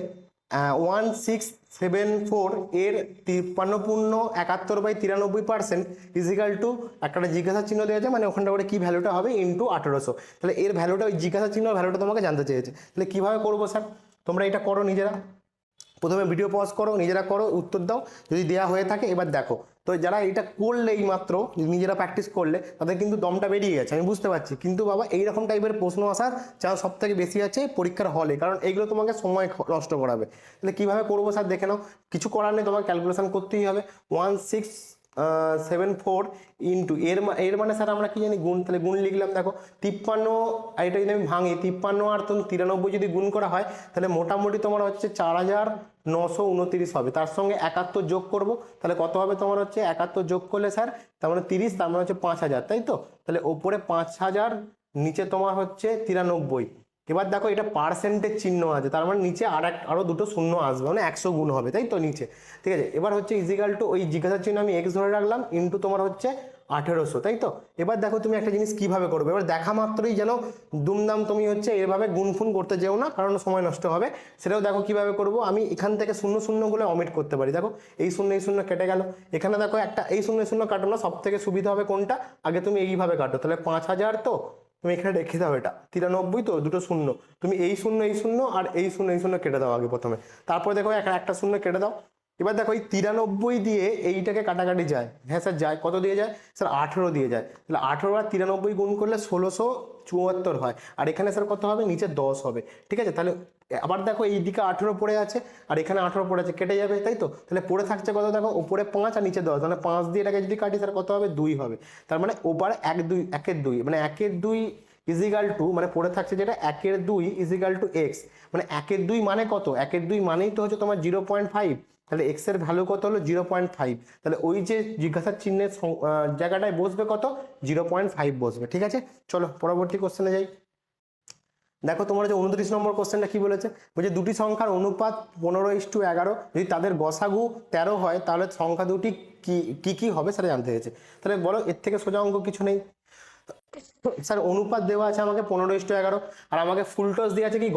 1674 এর 53.71/93% ইজিক্যাল টু একটা জিজ্ঞাসা চিহ্ন দেওয়া আছে, মানে ওখানটা করে কি ভ্যালুটা হবে ইন্টু 1800। তাহলে এর ভ্যালুটা ওই জিজ্ঞাসা চিহ্ন ভ্যালুটা তোমাকে জানতে চেয়েছে। তাহলে কিভাবে করবো স্যার, তোমরা এটা করো নিজেরা, প্রথমে ভিডিও পজ করো, নিজেরা করো, উত্তর দাও যদি দেওয়া হয়ে থাকে। এবার দেখো তো যারা এটা করলে এই মাত্র নিজেরা প্র্যাকটিস করলে তাদের কিন্তু দমটা বেরিয়ে গেছে, আমি বুঝতে পারছি। কিন্তু বাবা এইরকম টাইপের প্রশ্ন আসার চান্স সব থেকে বেশি আছে পরীক্ষার হলে, কারণ এইগুলো তোমাকে সময় নষ্ট করাবে। তাহলে কিভাবে করবো স্যার দেখে নাও, কিছু করার নেই, তোমাকে ক্যালকুলেশন করতেই হবে। 1674 ইন্টু এর মানে স্যার আমরা কি জানি গুণ, তাহলে গুণ লিখলাম। দেখো 53, আর এটা যদি আমি ভাঙি 53 আর 93 যদি গুণ করা হয় তাহলে মোটামুটি তোমার হচ্ছে 4929 হবে। তার সঙ্গে 71 যোগ করব, তাহলে কত হবে তোমার হচ্ছে 71 যোগ করলে স্যার তার মানে 30, তার মানে হচ্ছে 5000, তাই তো। তাহলে ওপরে 5000, নিচে তোমার হচ্ছে 93। এবার দেখো এটা পার্সেন্টেজ চিহ্ন আছে, তার মানে নিচে আরো দুটো শূন্য আসবে, মানে 100 গুণ হবে, তাই তো নিচে, ঠিক আছে। এবার হচ্ছে ইজিক্যাল টু ওই জিজ্ঞাসা চিহ্ন আমি এক্স ধরে রাখলাম ইন্টু তোমার হচ্ছে 1800, তাই তো। এবার দেখো তুমি একটা জিনিস কিভাবে করবে, এবার দেখা মাত্রই যেন দুমদাম তুমি হচ্ছে এভাবে গুনফুন করতে যেও না, কারণ সময় নষ্ট হবে। সেটাও দেখো কিভাবে করব, আমি এখান থেকে শূন্য শূন্য গুলো অমিট করতে পারি। দেখো এই শূন্য কেটে গেল, এখানে দেখো একটা এই শূন্য কাটো না, সব থেকে সুবিধা হবে কোনটা, আগে তুমি এইভাবে কাটো। তাহলে 5000, তো তুমি এখানে রেখে দাও, এটা 93, তো দুটো শূন্য, তুমি এই শূন্য আর এই শূন্য কেটে দাও আগে প্রথমে, তারপরে দেখো একটা শূন্য কেটে দাও। এবার দেখো এই 93 দিয়ে এইটাকে কাটাকাটি যায়, হ্যাঁ স্যার যায়, কত দিয়ে যায় স্যার 18 দিয়ে যায়। তাহলে 18 আর 93 গুণ করলে 1674 হয়, আর এখানে স্যার কত হবে নিচে 10 হবে, ঠিক আছে। তাহলে আবার দেখো এই দিকে 18 পড়ে আছে আর এখানে 18 পড়ে আছে, কেটে যাবে, তাই তো। তাহলে পড়ে থাকছে কত, দেখো উপরে 5 আর নিচে 10, তাহলে 5 দিয়ে এটাকে যদি কাটি স্যার কত হবে 2 হবে। তার মানে ওপারে 1 2 মানে 1 ইজিক্যাল টু, মানে পড়ে থাকছে যেটা 1 ইজিক্যাল টু এক্স, মানে 1 মানে কত, 1 মানেই তো হচ্ছে তোমার 0.5, তাহলে এক্স এর ভ্যালু কত হলো 0.5, তাহলে ওই যে জিজ্ঞাসার চিহ্নের জায়গাটায় বসবে কত 0.5 বসবে, ঠিক আছে। চলো পরবর্তী কোশ্চেনে যাই। দেখো তোমার যে 29 নম্বর কোশ্চেনটা কি বলেছে, বলছে দুটি সংখ্যার অনুপাত 15:11, যদি তাদের গসাগু 13 হয় তাহলে সংখ্যা দুটি কি হবে সেটা জানতে হয়েছে। তাহলে বলো এর থেকে সোজা অঙ্ক কিছু নেই স্যার, অনুপাত দেওয়া আছে আমাকে 15:11, আর আমাকে ফুল টস দেওয়া আছে কি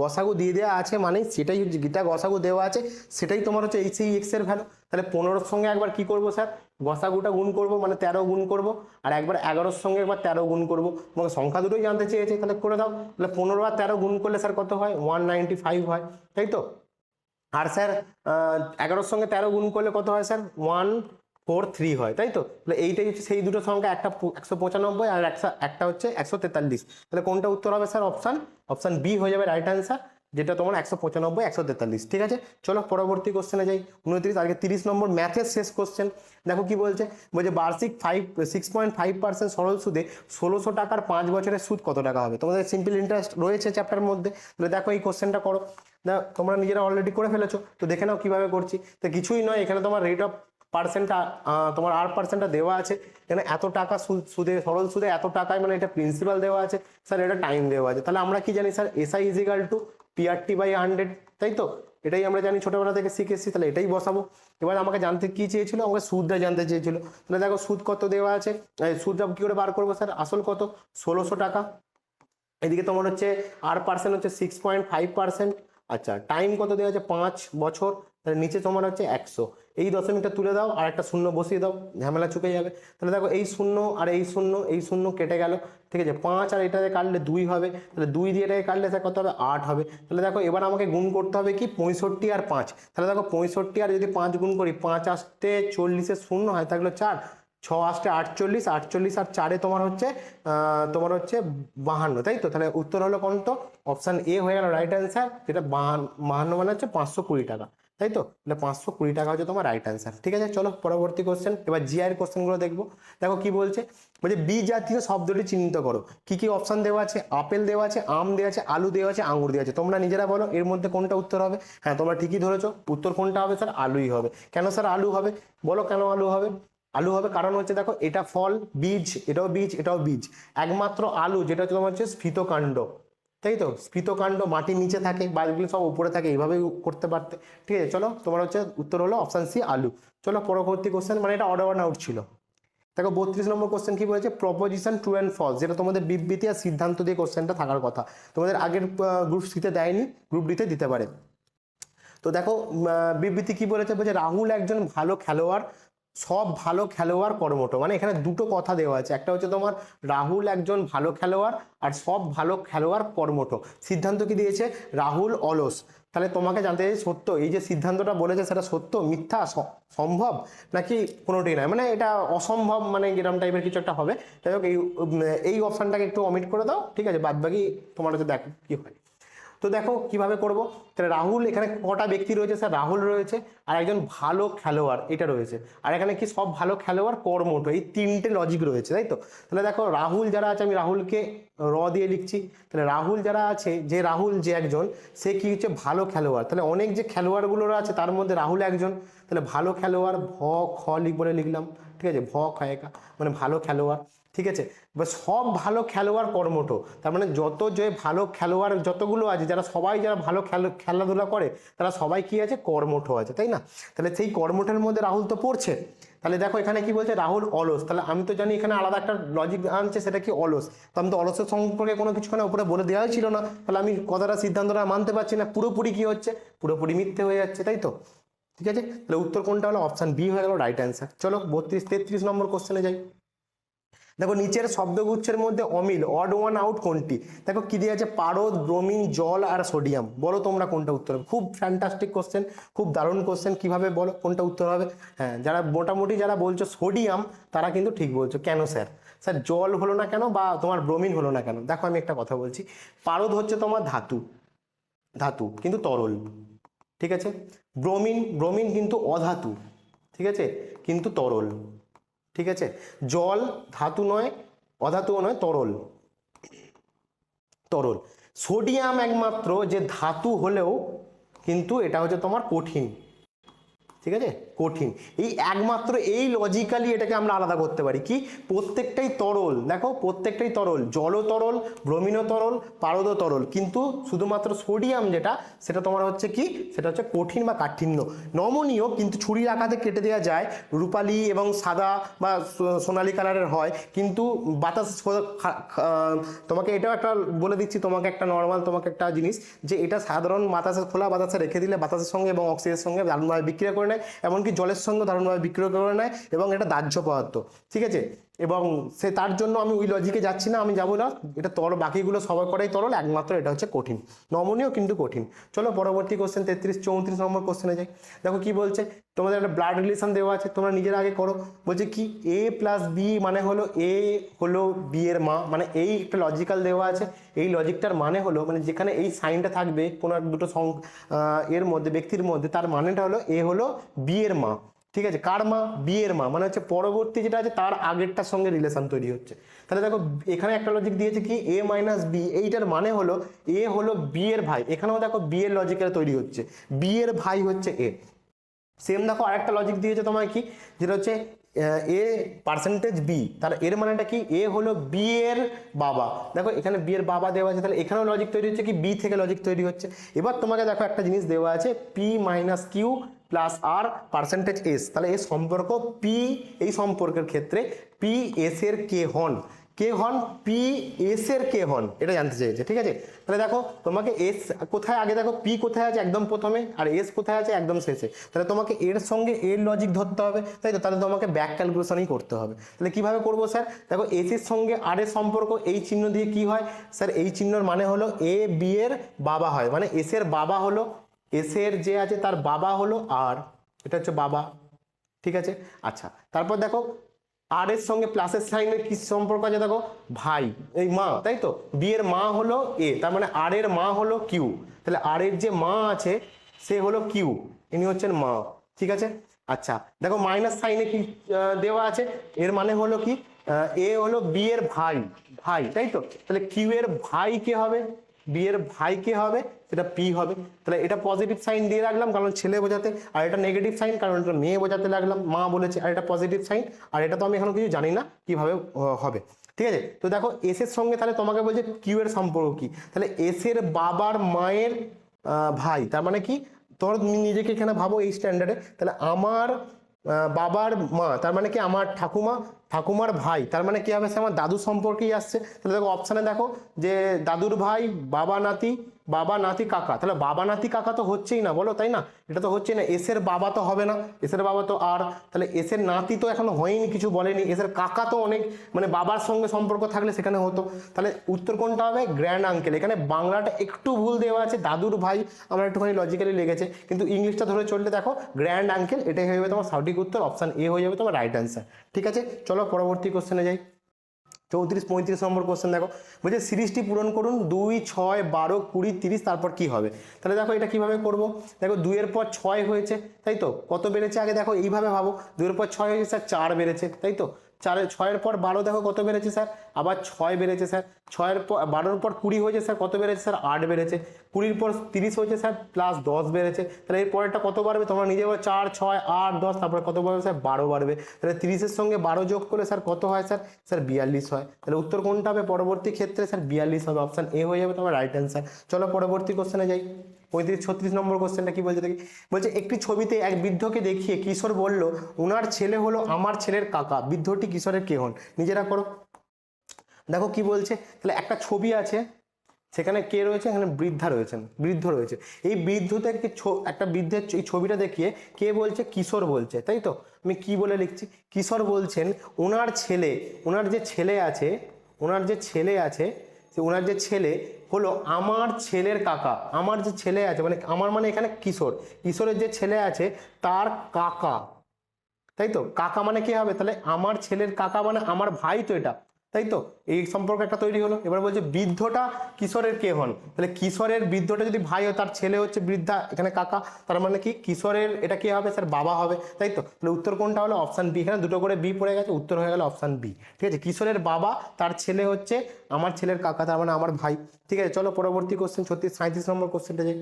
গসাগু দিয়ে দেওয়া আছে, মানে সেটাই যেটা গসাগু দেওয়া আছে সেটাই তোমার হচ্ছে এই এক্স এর ভ্যালু। তাহলে 15-র সঙ্গে একবার কি করব স্যার, গসাগুটা গুণ করব, মানে 13 গুণ করব, আর একবার 11-র সঙ্গে একবার 13 গুণ করব, তোমাকে সংখ্যা দুটোই জানতে চেয়েছে, তাহলে করে দাও। তাহলে 15 আর 13 গুণ করলে স্যার কত হয় 195 হয়, তাই তো। আর স্যার 11-র সঙ্গে 13 গুণ করলে কত হয় স্যার 143 হয়, তাই তো। তাহলে এইটাই হচ্ছে সেই দুটো সংখ্যা, একটা 195 আর একটা হচ্ছে 143। তাহলে কোনটা উত্তর হবে স্যার, অপশন বি হয়ে যাবে রাইট অ্যান্সার, যেটা তোমার 195 143, ঠিক আছে। চলো পরবর্তী কোশ্চেনে যাই। 29 আগে 30 নম্বর ম্যাথের শেষ কোশ্চেন। দেখো কি বলছে, বার্ষিক 6.5% সরল সুদে 1600 টাকার 5 বছরের সুদ কত টাকা হবে। তোমাদের সিম্পল ইন্টারেস্ট রয়েছে চ্যাপ্টার মধ্যে, তাহলে দেখো এই কোশ্চেনটা করো। তোমরা নিজেরা অলরেডি করে ফেলেছো, তো দেখে নাও কিভাবে করছি। তো কিছুই নয়, এখানে তোমার রেট অফ পার্সেন্টটা তোমার R% দেওয়া আছে, এখানে এত টাকা সুদে সরল সুদে এত টাকায়, মানে এটা প্রিন্সিপাল দেওয়া আছে স্যার, এটা টাইম দেওয়া আছে। তাহলে আমরা কি জানি sir, SI is equal two PRT/100, তাই তো? এটাই আমরা জানি, ছোটবেলা থেকে শিখেছি, তাহলে এটাই বসাবো। এবার আমাকে জানতে কি চেয়েছিল, আমাকে সুদটা জানতে চেয়েছিল। তাহলে দেখো সুদ কত দেওয়া আছে, সুদটা কি করে বার করবো স্যার, আসল কত 1600 টাকা, এদিকে তোমার হচ্ছে R% হচ্ছে 6.5%, আচ্ছা টাইম কত দেওয়া আছে 5 বছর, তাহলে নিচে তোমার হচ্ছে 100, এই দশমিকটা তুলে দাও আর একটা শূন্য বসিয়ে দাও, ঝামেলা চুকে যাবে। তাহলে দেখো এই শূন্য আর এই শূন্য কেটে গেল, ঠিক আছে, 5 আর এটাকে কাটলে 2 হবে, তাহলে 2 দিয়ে এটাকে কাটলে স্যার কত হবে 8 হবে। তাহলে দেখো এবার আমাকে গুণ করতে হবে কি 65 আর 5, তাহলে দেখো 65 আর যদি 5 গুণ করি, 5 আসতে 40-এর শূন্য হয়, থাকলো 4, 6 আসতে 48, 48 আর 4-এ তোমার হচ্ছে 52, তাই তো? তাহলে উত্তর হলো কোনটা, অপশান এ হয়ে গেল রাইট অ্যান্সার, যেটা 52 মানে হচ্ছে 520 টাকা, তাই তো? তাহলে 520 টাকা হচ্ছে তোমার রাইট অ্যান্সার। ঠিক আছে, চলো পরবর্তী কোশ্চেন, এবার জিআই এর কোশ্চেনগুলো দেখবো। দেখো কি বলছে, বলছে বি জাতীয় শব্দটি চিহ্নিত করো। কি কি অপশন দেওয়া আছে, আপেল দেওয়া আছে, আম দেওয়া আছে, আলু দেওয়া আছে, আঙুর দেওয়া আছে, তোমরা নিজেরা বলো এর মধ্যে কোনটা উত্তর হবে। হ্যাঁ তোমরা ঠিকই ধরেছো, উত্তর কোনটা হবে স্যার, আলুই হবে। কেন স্যার আলু হবে, বলো কেন আলু হবে? আলু হবে কারণ হচ্ছে দেখো এটা ফল, বীজ, এটাও বীজ, এটাও বীজ, একমাত্র আলু যেটা হচ্ছে তোমার হচ্ছে স্ফীতকাণ্ড, তাই তো? স্ফীতকাণ্ড মাটির নিচে থাকে, বাকিগুলো সব উপরে থাকে, এইভাবেই করতে পারতে। ঠিক আছে, চলো তোমার হচ্ছে উত্তর হলো অপশান সি আলু। চলো পরবর্তী কোশ্চেন, মানে এটা অর্ডার আউট ছিল। দেখো 32 নম্বর কোশ্চেন কি বলেছে, প্রপোজিশন ট্রু অ্যান্ড ফলস, যেটা তোমাদের বিবৃতি আর সিদ্ধান্ত দিয়ে কোশ্চেনটা থাকার কথা, তোমাদের আগের গ্রুপ সিতে দেয়নি, গ্রুপ ডিতে দিতে পারে। তো দেখো বিবৃতি কি বলেছে, বলছে রাহুল একজন ভালো খেলোয়াড়, সব ভালো খেলোয়াড় কর্মঠ, মানে এখানে দুটো কথা দেওয়া আছে, একটা হচ্ছে তোমার রাহুল একজন ভালো খেলোয়াড় আর সব ভালো খেলোয়াড় কর্মঠ। সিদ্ধান্ত কি দিয়েছে, রাহুল অলস। তাহলে তোমাকে জানতে চাই সত্য, এই যে সিদ্ধান্তটা বলেছে সেটা সত্য, মিথ্যা, সম্ভব নাকি কোনোটি নয়, মানে এটা অসম্ভব, মানে এরকম টাইপের কিছু একটা হবে। যাই হোক এই অপশানটাকে একটু অমিট করে দাও, ঠিক আছে, বাদ বাকি তোমার হচ্ছে দেখো কি হয়। তো দেখো কিভাবে করব, তাহলে রাহুল, এখানে কটা ব্যক্তি রয়েছে স্যার, রাহুল রয়েছে আর একজন ভালো খেলোয়াড় এটা রয়েছে, আর এখানে কি সব ভালো খেলোয়াড় কর্মঠ, এই তিনটে লজিক রয়েছে, তাই তো? তাহলে দেখো রাহুল যারা আছে, আমি রাহুলকে দিয়ে লিখছি, তাহলে রাহুল যারা আছে, যে রাহুল যে একজন, সে কি হচ্ছে ভালো খেলোয়াড়, তাহলে অনেক যে খেলোয়াড়গুলো আছে তার মধ্যে রাহুল একজন, তাহলে ভালো খেলোয়াড় বলে লিখলাম, ঠিক আছে, একা মানে ভালো খেলোয়াড়, ঠিক আছে। এবার সব ভালো খেলোয়াড় কর্মঠ, তার মানে যত যে ভালো খেলোয়াড় যতগুলো আছে, যারা ভালো খেলাধুলা করে তারা সবাই কি আছে, কর্মঠ আছে, তাই না? তাহলে সেই কর্মঠের মধ্যে রাহুল তো পড়ছে। তাহলে দেখো এখানে কি বলছে, রাহুল অলস, তাহলে আমি তো জানি এখানে আলাদা একটা লজিক আনছে, সেটা কি অলস, তো আমি তো অলসের সম্পর্কে কোনো কিছুখানে উপরে বলে দেওয়াই ছিল না, তাহলে আমি কথাটা সিদ্ধান্তটা মানতে পারছি না, পুরোপুরি কি হচ্ছে, পুরোপুরি মিথ্যে হয়ে যাচ্ছে, তাই তো? ঠিক আছে, তাহলে উত্তর কোনটা হলো, অপশন বি হয়ে গেল রাইট অ্যান্সার। চলো 33 নম্বর কোশ্চেনে যাই। দেখো নিচের শব্দগুচ্ছের মধ্যে অমিল, অড ওয়ান আউট কোনটি? দেখো কি দিয়ে আছে, পারদ, ব্রোমিন, জল আর সোডিয়াম, বলো তোমরা কোনটা উত্তর হবে। খুব ফ্যান্টাস্টিক কোশ্চেন, খুব দারুণ কোশ্চেন, কিভাবে বলো কোনটা উত্তর হবে। হ্যাঁ যারা মোটামুটি যারা বলছো সোডিয়াম, তারা কিন্তু ঠিক বলছো। কেন স্যার, স্যার জল হলো না কেন বা তোমার ব্রোমিন হলো না কেন? দেখো আমি একটা কথা বলছি, পারদ হচ্ছে তোমার ধাতু কিন্তু তরল, ঠিক আছে। ব্রোমিন কিন্তু অধাতু, ঠিক আছে, কিন্তু তরল, ঠিক আছে। জল ধাতু নয়, অধাতুও নয়, তরল। সোডিয়াম একমাত্র যে ধাতু হলেও কিন্তু এটা হচ্ছে তোমার কঠিন, ঠিক আছে, কঠিন। এই একমাত্র এই লজিক্যালি এটাকে আমরা আলাদা করতে পারি, কি প্রত্যেকটাই তরল, দেখো প্রত্যেকটাই তরল, জলও তরল, ব্রোমিনও তরল, পারদও তরল, কিন্তু শুধুমাত্র সোডিয়াম যেটা, সেটা তোমার হচ্ছে কি, সেটা হচ্ছে কঠিন বা কাঠিন্য, নমনীয়, কিন্তু ছুরির আঘাতে কেটে দেওয়া যায়, রূপালী এবং সাদা বা সোনালী কালারের হয়, কিন্তু বাতাস তোমাকে এটাও একটা বলে দিচ্ছি, তোমাকে একটা নর্মাল তোমাকে একটা জিনিস, যে এটা সাধারণ বাতাসে, খোলা বাতাসে রেখে দিলে বাতাসের সঙ্গে এবং অক্সিজেনের সঙ্গে দারুণভাবে বিক্রিয়া করে নেয়, এমনকি জলের সঙ্গে দারুণভাবে বিক্রিয়া করে নেয়, এবং এটা দাহ্য পদার্থ, ঠিক আছে। এবং সে তার জন্য আমি ওই লজিকে যাচ্ছি না, আমি যাবো না, এটা তরল, বাকিগুলো সবার করাই তরল, একমাত্র এটা হচ্ছে কঠিন, নমনীয় কিন্তু কঠিন। চলো পরবর্তী কোশ্চেন 34 নম্বর কোশ্চেনে যাই। দেখো কি বলছে, তোমাদের একটা ব্লাড রিলেশন দেওয়া আছে, তোমরা নিজেরা আগে করো। বলছে কি A প্লাস বি মানে হলো A হলো বি এর মা, মানে এই একটা লজিক্যাল দেওয়া আছে, এই লজিকটার মানে হলো, মানে যেখানে এই সাইনটা থাকবে কোনো দুটো এর মধ্যে, ব্যক্তির মধ্যে, তার মানেটা হলো A হলো বি এর মা, ঠিক আছে। কার মা, বি এর মা, মানে হচ্ছে পরবর্তী যেটা আছে তার আগেরটার সঙ্গে রিলেশন তৈরি হচ্ছে। তাহলে দেখো এখানে একটা লজিক দিয়েছে কি A মাইনাস বি, এইটার মানে হলো A হলো বি এর ভাই, এখানেও দেখো বি এর লজিক্যাল তৈরি হচ্ছে, বি এর ভাই হচ্ছে A, সেম দেখো আরেকটা লজিক দিয়েছে তোমায় কি, যেটা হচ্ছে এ পার্সেন্টেজ বি, তার এর মানেটা কি, এ হলো বি এর বাবা। দেখো এখানে বি এর বাবা দেওয়া আছে, তাহলে এখানেও লজিক তৈরি হচ্ছে কি, বি থেকে লজিক তৈরি হচ্ছে। এবার তোমাকে দেখো একটা জিনিস দেওয়া আছে পি মাইনাস কিউ প্লাস আর পার্সেন্টেজ এস, তাহলে এই সম্পর্ক পি, এই সম্পর্কের ক্ষেত্রে পি এস এর কে হন, কে হন পি এস এর কে হন, এটা জানতে চেয়েছে। ঠিক আছে, তাহলে দেখো তোমাকে এস কোথায়, আগে দেখো পি কোথায় আছে একদম প্রথমে, আর এস কোথায় আছে একদম শেষে, তাহলে তোমাকে এর সঙ্গে এর লজিক ধরতে হবে, তাই তো, তাহলে তোমাকে ব্যাক ক্যালকুলেশনই করতে হবে। তাহলে কিভাবে করবো স্যার, দেখো এস এর সঙ্গে আর এর সম্পর্ক, এই চিহ্ন দিয়ে কি হয় স্যার, এই চিহ্নর মানে হলো এ বি এর বাবা হয়, মানে এস এর বাবা হলো, এস এর যে আছে তার বাবা হলো আর, এটা হচ্ছে বাবা। ঠিক আছে, আচ্ছা তারপর দেখো আর এর সঙ্গে প্লাসের সাইনের কি সম্পর্ক আছে, দেখো ভাই, এই মা, তাই তো, বি এর মা হলো এ, তার মানে আর এর মা হলো কিউ, তাহলে আর এর যে মা আছে সে হলো কিউ, ইনি হচ্ছেন মা। ঠিক আছে, আচ্ছা দেখো মাইনাস সাইনে কি দেওয়া আছে, এর মানে হলো কি, এ হলো বি এর ভাই, ভাই তাই তো, তাহলে কিউ এর ভাই কে হবে, বি এর ভাই কে হবে, সেটা পি হবে। তাহলে এটা পজিটিভ সাইন দিয়ে রাখলাম কারণ ছেলে বোঝাতে, আর এটা নেগেটিভ সাইন কারণ এটা মেয়ে বোঝাতে লাগলাম, মা বলেছে, আর এটা পজিটিভ সাইন, আর এটা তো আমি এখনো কিছু জানি না কিভাবে হবে। ঠিক আছে, তো দেখো এস এর সঙ্গে তাহলে তোমাকে বলছে কিউ এর সম্পর্ক কি, তাহলে এস এর বাবার মায়ের ভাই, তার মানে কি, তোমরা নিজেকে এখানে ভাবো এই স্ট্যান্ডার্ডে, তাহলে আমার বাবার মা, তার মানে কি আমার ঠাকুমা, ঠাকুমার ভাই, তার মানে কি হবে, সে আমার দাদু সম্পর্কেই আসছে। তাহলে দেখো অপশানে দেখো যে দাদুর ভাই, বাবা নাতি, বাবা নাতি কাকা, তাহলে বাবা নাতি কাকা তো হচ্ছেই না, বলো তাই না, এটা তো হচ্ছে না, এসের বাবা তো হবে না, এসের বাবা তো আর, তাহলে এসের নাতি তো এখনো হয়নি, কিছু বলেনি, এসের কাকা তো অনেক, মানে বাবার সঙ্গে সম্পর্ক থাকলে সেখানে হতো, তাহলে উত্তর কোনটা হবে, গ্র্যান্ড আঙ্কেল। এখানে বাংলাটা একটু ভুল দেওয়া আছে, দাদুর ভাই আমার একটুখানি লজিক্যালি লেগেছে, কিন্তু ইংলিশটা ধরে চললে দেখো গ্র্যান্ড আঙ্কেল, এটাই হয়ে যাবে তোমার সঠিক উত্তর, অপশান এ হয়ে যাবে তোমার রাইট অ্যান্সার। ঠিক আছে, চলো পরবর্তী কোশ্চেনে যাই। 34-35 নম্বর কোশ্চেন দেখো, বলছে সিরিজটি পূরণ করুন 2, 6, 12, 20, 30, তারপর কি হবে। তাহলে দেখো এটা কিভাবে করব, দেখো 2 এর পর 6 হয়েছে, তাই তো, কত বেড়েছে আগে দেখো এইভাবে ভাবো, 2 এর পর 6 হয়েছে স্যার 4 বেড়েছে, তাই তো, 6-এর পর 12 দেখো কত বেড়েছে স্যার, আবার 6 বেড়েছে স্যার, 6-এর পর 12-এর পর 20 হয়েছে স্যার, কত বেড়েছে স্যার 8 বেড়েছে, 20-এর পর 30 হয়েছে স্যার প্লাস 10 বেড়েছে, তাহলে এর পরেরটা কত বাড়বে, তোমরা নিজে বলো, 4, 6, 8, 10, তারপরে কত বাড়বে স্যার 12 বাড়বে, তাহলে 30-এর সঙ্গে 12 যোগ করলে স্যার কত হয় স্যার, স্যার 42 হয়, তাহলে উত্তর কোনটা হবে পরবর্তী ক্ষেত্রে স্যার 42 হবে, অপশান এ হয়ে যাবে তোমার রাইট অ্যান্সার। চলো পরবর্তী কোশ্চেনে যাই। 35-36 নম্বর কোশ্চেনটা কি বলছে দেখি, বলছে একটি ছবিতে এক বৃদ্ধকে দেখিয়ে কিশোর বলল উনার ছেলে হলো আমার ছেলের কাকা, বৃদ্ধটি কিশোরের কে হন, নিজেরা করো। দেখো কি বলছে, তাহলে একটা ছবি আছে, সেখানে কে রয়েছে, এখানে বৃদ্ধা রয়েছেন, বৃদ্ধ রয়েছে, এই বৃদ্ধ থেকে একটা বৃদ্ধের এই ছবিটা দেখিয়ে কে বলছে, কিশোর বলছে, তাই তো, আমি কি বলে লিখছি, কিশোর বলছেন ওনার ছেলে, ওনার যে ছেলে আছে, ওনার যে ছেলে আছে, ওনার যে ছেলে হলো আমার ছেলের কাকা, আমার যে ছেলে আছে, মানে আমার মানে এখানে কিশোর, কিশোরের যে ছেলে আছে তার কাকা, তাই তো, কাকা মানে কি হবে, তাহলে আমার ছেলের কাকা মানে আমার ভাই তো এটা, তাই তো, এই সম্পর্ক একটা তৈরি হলো। এবার বলছে বৃদ্ধটা কিশোরের কে হন, তাহলে কিশোরের বৃদ্ধটা যদি ভাই হয়, তার ছেলে হচ্ছে বৃদ্ধা, এখানে কাকা, তার মানে কি কিশোরের এটা কি হবে স্যার বাবা হবে, তাই তো, তাহলে উত্তর কোনটা হলো অপশান বি, এখানে দুটো করে বি পড়ে গেছে, উত্তর হয়ে গেল অপশান বি। ঠিক আছে, কিশোরের বাবা, তার ছেলে হচ্ছে আমার ছেলের কাকা, তার মানে আমার ভাই। ঠিক আছে, চলো পরবর্তী কোশ্চেন 37 নম্বর কোশ্চেনটা যাই।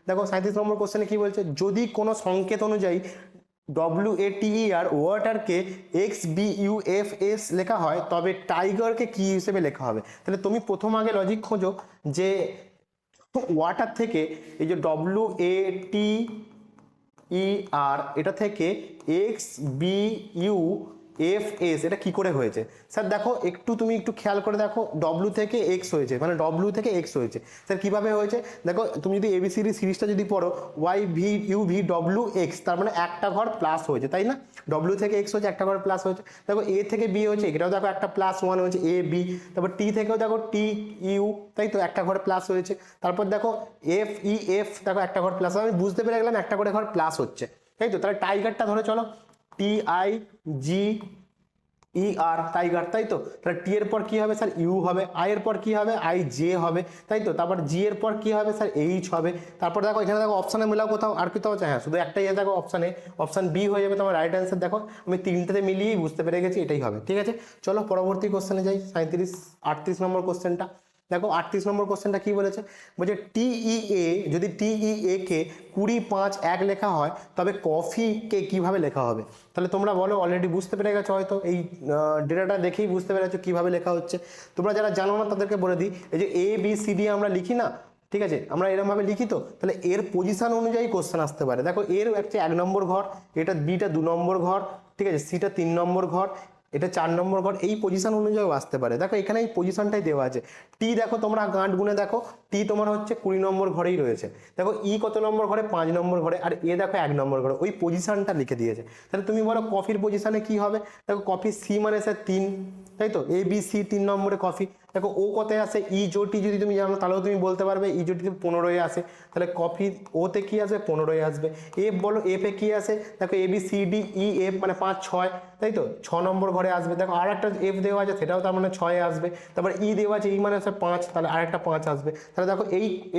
দেখো 37 নম্বর কোশ্চেনে কি বলছে, যদি কোনো সংকেত অনুযায়ী WATER ওয়াটারকে XBUFS লেখা হয় তবে টাইগারকে কি হিসেবে লেখা হবে। তাহলে তুমি প্রথম আগে লজিক খোঁজো যে ওয়াটার থেকে এই যে WATER এটা থেকে XBUFS এটা কি করে হয়েছে স্যার, দেখো তুমি একটু খেয়াল করে দেখো, W থেকে X হয়েছে, মানে W থেকে X হয়েছে স্যার, কিভাবে হয়েছে দেখো, তুমি যদি ABCD সিরিজটা যদি পড়ো YVUVWX, তার মানে একটা ঘর প্লাস হয়েছে, তাই না, W থেকে X হয়েছে, একটা ঘর প্লাস হয়েছে, দেখো A থেকে B হয়েছে, এটাও দেখো একটা +1 হয়েছে AB, তারপর T থেকেও দেখো TU, তাই তো, একটা ঘর প্লাস হয়েছে, তারপর দেখো FEF, দেখো একটা ঘর প্লাস, আমি বুঝতে পেরে গেলাম একটা করে ঘর প্লাস হচ্ছে, তাই তো, তাহলে টাইগারটা ধরে চলো, TIGER টাইগার, তাই তো, তাহলে টি এর পর কি হবে স্যার ইউ হবে, আই এর পর কি হবে IJ হবে, তাই তো, তারপর জি এর পর কি হবে স্যার এইচ হবে, তারপর দেখো এখানে দেখো অপশানে মিলাও কোথাও আর কোথাও আছে, হ্যাঁ শুধু একটাই দেখো অপশানে, অপশান বি হয়ে যাবে তোমার রাইট অ্যান্সার। দেখো আমি তিনটাতে মিলিয়েই বুঝতে পেরে গেছি এটাই হবে। ঠিক আছে, চলো পরবর্তী কোশ্চেনে যাই, 38 নম্বর কোশ্চেনটা। দেখো 38 নম্বর কোশ্চেনটা কি বলেছে, বলছে টিইএ, যদি টিইএ কে 20, 5, 1 লেখা হয় তবে কফিকে কিভাবে লেখা হবে? তাহলে তোমরা বলো, অলরেডি বুঝতে পেরে গেছো হয়তো, এই ডেটাটা দেখেই বুঝতে পেরেছো কিভাবে লেখা হচ্ছে। তোমরা যারা জানো না তাদেরকে বলে দিই, এই যে ABCD আমরা লিখি না, ঠিক আছে, আমরা এরকমভাবে লিখি, তো তাহলে এর পজিশন অনুযায়ী কোশ্চেন আসতে পারে। দেখো এর একটা 1 নম্বর ঘর, এটা বিটা 2 নম্বর ঘর, ঠিক আছে, সিটা 3 নম্বর ঘর, এটা 4 নম্বর ঘর, এই পজিশন অনুযায়ী আসতে পারে। দেখো এখানে এই পজিশনটাই দেওয়া আছে। টি দেখো তোমরা গাঁট গুনে দেখো, টি তোমার হচ্ছে 20 নম্বর ঘরেই রয়েছে। দেখো ই কত নম্বর ঘরে, 5 নম্বর ঘরে, আর এ দেখো 1 নম্বর ঘরে, ওই পজিশনটা লিখে দিয়েছে। তাহলে তুমি বলো কফির পজিশনে কি হবে? দেখো কফি সি মানে স্যার 3, তাই তো, ABC 3 নম্বরে কফি। দেখো ও কোথায় আসে, ই জোটি যদি তুমি জানো তাহলেও তুমি বলতে পারবে ই জোটিতে 15 আসে, তাহলে কফি ওতে কি আসবে, 15 আসবে। এফ বলো, এফ এ কি আসে, দেখো ABCDE এফ মানে 5, 6, তাই তো, 6 নম্বর ঘরে আসবে। দেখো আর একটা এফ দেওয়া আছে, সেটাও তার মানে 6 আসবে। তারপর ই দেওয়া আছে, ই মানে হচ্ছে 5, তাহলে আরেকটা 5 আসবে। তাহলে দেখো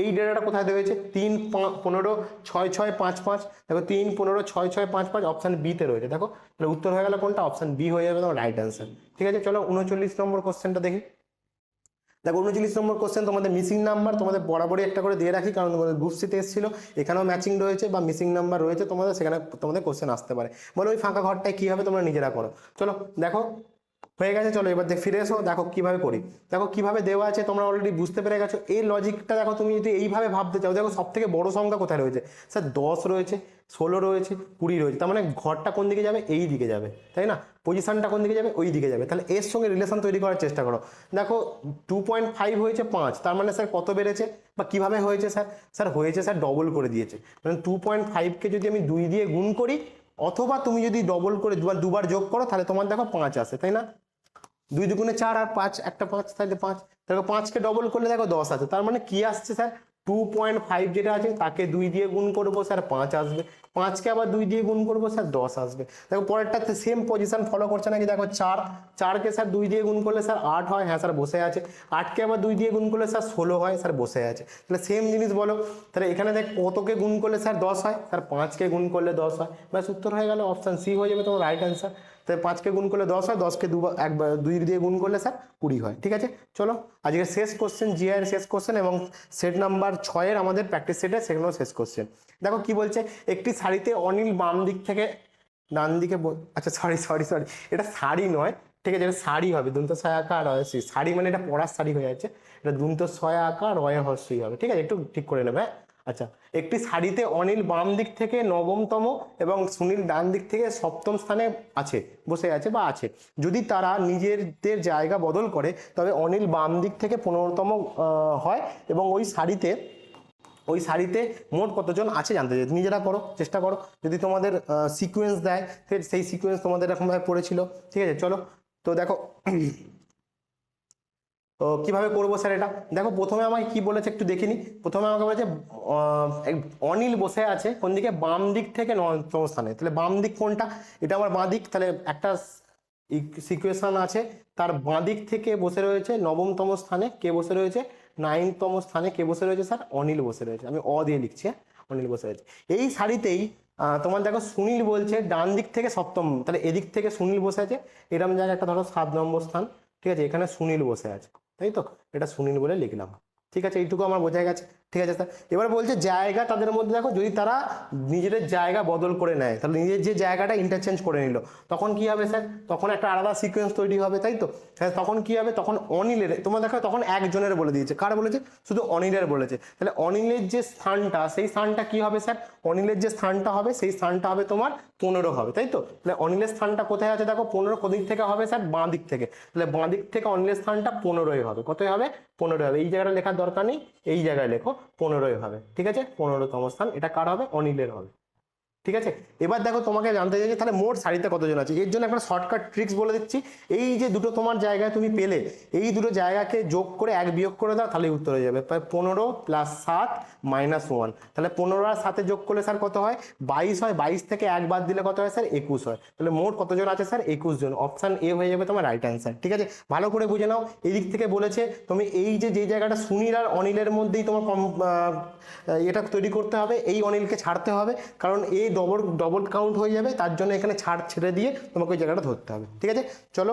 এই ডেটাটা কোথায় দেওয়া হয়েছে, 3, 15, 6, 6, 5, 5, দেখো 3, 15, 6, 6, 5, 5 অপশান বিতে রয়েছে। দেখো তাহলে উত্তর হয়ে গেল কোনটা, অপশান বি হয়ে যাবে তোমার রাইট অ্যান্সার। ঠিক আছে, চলো 39 নম্বর কোশ্চেনটা দেখি। দেখো 39 নম্বর কোশ্চেন তোমাদের মিসিং নাম্বার তোমাদের বরাবরই একটা করে দিয়ে রাখি, কারণ তোমাদের গ্রুপ সিতে এসেছিল, এখানেও ম্যাচিং রয়েছে বা মিসিং নাম্বার রয়েছে তোমাদের, সেখানে তোমাদের কোশ্চেন আসতে পারে। বলো ওই ফাঁকা ঘরটায় কি হবে, তোমরা নিজেরা করো। চলো দেখো হয়ে গেছে, চলো এবার ফিরে এসো, দেখো কিভাবে করি। দেখো কিভাবে দেওয়া আছে তোমরা অলরেডি বুঝতে পেরে গেছো। এই লজিকটা দেখো, তুমি যদি এইভাবে ভাবতে চাও, দেখো সব থেকে বড় সংখ্যা কোথায় রয়েছে স্যার, 10 রয়েছে, 16 রয়েছে, 20 রয়েছে, তার মানে ঘরটা কোন দিকে যাবে, এই দিকে যাবে, তাই না, পজিশনটা কোন দিকে যাবে, ওই দিকে যাবে। তাহলে এর সঙ্গে রিলেশন তৈরি করার চেষ্টা করো। দেখো 2.5 হয়েছে 5, তার মানে স্যার কত বেড়েছে, বা কিভাবে হয়েছে স্যার, স্যার হয়েছে স্যার ডবল করে দিয়েছে, মানে 2.5কে যদি আমি 2 দিয়ে গুণ করি, অথবা তুমি যদি ডবল করে দুবার যোগ করো, তাহলে তোমার দেখো 5 আসে, তাই না, 2 দুগুণে 4 আর 5 একটা 5, তাহলে 5, দেখো 5কে ডবল করলে দেখো 10 আছে। তার মানে কি আসছে স্যার, 2.5 যেটা আছে তাকে 2 দিয়ে গুণ করবো স্যার 5 আসবে, 5কে আবার 2 দিয়ে গুণ করবো স্যার 10 আসবে। দেখো পরেরটাতে সেম পজিশন ফলো করছে নাকি, দেখো 4কে স্যার 2 দিয়ে গুণ করলে স্যার 8 হয়, হ্যাঁ স্যার বসে আছে। 8কে আবার 2 দিয়ে গুণ করলে স্যার 16 হয়, স্যার বসে আছে। তাহলে সেম জিনিস বলো, তাহলে এখানে দেখ কতকে গুণ করলে স্যার 10 হয়, স্যার 5কে গুণ করলে 10 হয়, ব্যাস উত্তর হয়ে গেল, অপশান সি হয়ে যাবে তোমার রাইট অ্যান্সার। তাই 5কে গুণ করলে 10 হয়, 10কে 2 দিয়ে গুণ করলে স্যার 20 হয়। ঠিক আছে, চলো আজকে শেষ কোশ্চেন, জিআই এর শেষ কোশ্চেন এবং সেট নাম্বার 6 আমাদের প্র্যাকটিস সেটের সেখানেও শেষ কোশ্চেন। দেখো কি বলছে, একটি শাড়িতে অনিল বাম দিক থেকে ডান দিকে, আচ্ছা সরি, এটা শাড়ি নয়, ঠিক আছে, এটা শাড়ি হবে, দন্ত ছয় আঁকা আর রয়সী, শাড়ি মানে এটা পরার শাড়ি হয়ে যাচ্ছে, এটা দন্ত ছয় আঁকা রয়ে হর্ষই হবে। ঠিক আছে, একটু ঠিক করে নেবে। আচ্ছা, একটি শাড়িতে অনিল বাম দিক থেকে 9তম এবং সুনীল ডান দিক থেকে 7ম স্থানে আছে, বসে আছে বা আছে। যদি তারা নিজেদের জায়গা বদল করে তবে অনিল বাম দিক থেকে 15তম হয় এবং ওই শাড়িতে মোট কতজন আছে জানতে চাই। নিজেরা করো, চেষ্টা করো, যদি তোমাদের সিকোয়েন্স দেয় সেই সিকোয়েন্স তোমাদের এরকমভাবে পড়েছিল। ঠিক আছে, চলো তো দেখো তো কিভাবে করবো স্যার এটা। দেখো প্রথমে আমাকে কি বলেছে একটু দেখিনি। প্রথমে আমাকে বলেছে অনিল বসে আছে কোন দিকে, বাম দিক থেকে 9তম স্থানে। তাহলে বাম দিক কোনটা, এটা আমার বাঁ দিক, তাহলে একটা সিচুয়েশন আছে, তার বাঁ দিক থেকে বসে রয়েছে 9তম স্থানে কে বসে রয়েছে, 9তম স্থানে কে বসে রয়েছে স্যার, অনিল বসে রয়েছে। আমি অ দিয়ে লিখছি, হ্যাঁ, অনিল বসে রয়েছে। এই শাড়িতেই তোমার দেখো সুনীল বলছে ডান দিক থেকে 7তম, তাহলে এদিক থেকে সুনীল বসে আছে, এরকম জায়গায় একটা ধরো 7 নম্বর স্থান, ঠিক আছে, এখানে সুনীল বসে আছে, তাই তো, এটা সুনীল বলে লিখলাম। ঠিক আছে, এইটুকু আমার বোঝা গেছে। ঠিক আছে স্যার, এবার বলছে জায়গা তাদের মধ্যে দেখো, যদি তারা নিজেদের জায়গা বদল করে নেয়, তাহলে নিজের যে জায়গাটা ইন্টারচেঞ্জ করে নিল, তখন কি হবে স্যার, তখন একটা আলাদা সিকোয়েন্স তৈরি হবে, তাই তো। তখন কি হবে, তখন অনিলের, তোমার দেখো তখন একজনের বলে দিয়েছে, কার বলেছে, শুধু অনিলের বলেছে। তাহলে অনিলের যে স্থানটা, সেই স্থানটা কি হবে স্যার, অনিলের যে স্থানটা হবে সেই স্থানটা হবে তোমার 15 হবে, তাই তো। তাহলে অনিলের স্থানটা কোথায় আছে দেখো, 15 কোন দিক থেকে হবে স্যার, বাঁ দিক থেকে। তাহলে বাঁ দিক থেকে অনিলের স্থানটা 15 হবে, কতই হবে, 15 হবে। এই জায়গাটা লেখার দরকার নেই, এই জায়গায় লেখো 15 হবে। ঠিক আছে, 15তম স্থান, এটা কার হবে, অনিলের হবে। ঠিক আছে, এবার দেখো তোমাকে জানতে চাইছে তাহলে মোট শাড়িতে কতজন আছে। এর জন্য একটা শর্টকাট ট্রিক্স বলে দিচ্ছি। এই যে দুটো তোমার জায়গায় তুমি পেলে, এই দুটো জায়গাকে যোগ করে 1 বিয়োগ করে দাও, তাহলে উত্তর হয়ে যাবে 15 + 7 - 1। তাহলে 15 আর 7 যোগ করলে স্যার কত হয়, 22 হয়। 22 থেকে 1 বাদ দিলে কত হয় স্যার, 21 হয়। তাহলে মোট কতজন আছে স্যার, 21 জন। অপশান এ হয়ে যাবে তোমার রাইট অ্যান্সার। ঠিক আছে, ভালো করে বুঝে নাও। এই দিক থেকে বলেছে তুমি এই যে জায়গাটা সুনীল আর অনিলের মধ্যেই তোমার এটা তৈরি করতে হবে, এই অনিলকে ছাড়তে হবে, কারণ এই ডবল কাউন্ট হয়ে যাবে, তার জন্য এখানে ছেড়ে দিয়ে তোমাকে ওই জায়গাটা ধরতে হবে। ঠিক আছে, চলো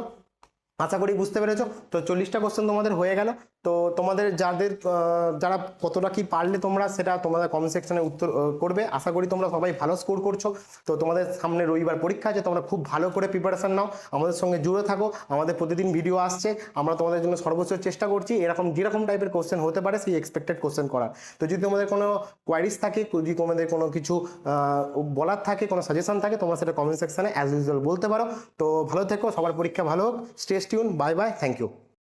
আশা করি বুঝতে পেরেছো। তো 40টা কোশ্চেন তোমাদের হয়ে গেল। তো তোমাদের যারা কতটা কি পারলে তোমরা সেটা তোমাদের কমেন্ট সেকশনে উত্তর করবে। আশা করি তোমরা সবাই ভালো স্কোর করছো। তো তোমাদের সামনে রবিবার পরীক্ষা আছে, তোমরা খুব ভালো করে প্রিপারেশন নাও, আমাদের সঙ্গে জুড়ে থাকো। আমাদের প্রতিদিন ভিডিও আসছে, আমরা তোমাদের জন্য সর্বোচ্চ চেষ্টা করছি এরকম যেরকম টাইপের কোশ্চেন হতে পারে সেই এক্সপেক্টেড কোশ্চেন করার। তো যদি তোমাদের কোনো কোয়ারিজ থাকে, যদি তোমাদের কোনো কিছু বলার থাকে, কোনো সাজেশন থাকে, তোমরা সেটা কমেন্ট সেকশনে অ্যাজ ইউজুয়াল বলতে পারো। তো ভালো থেকো, সবার পরীক্ষা ভালো হোক। Stay tune, bye bye, thank you.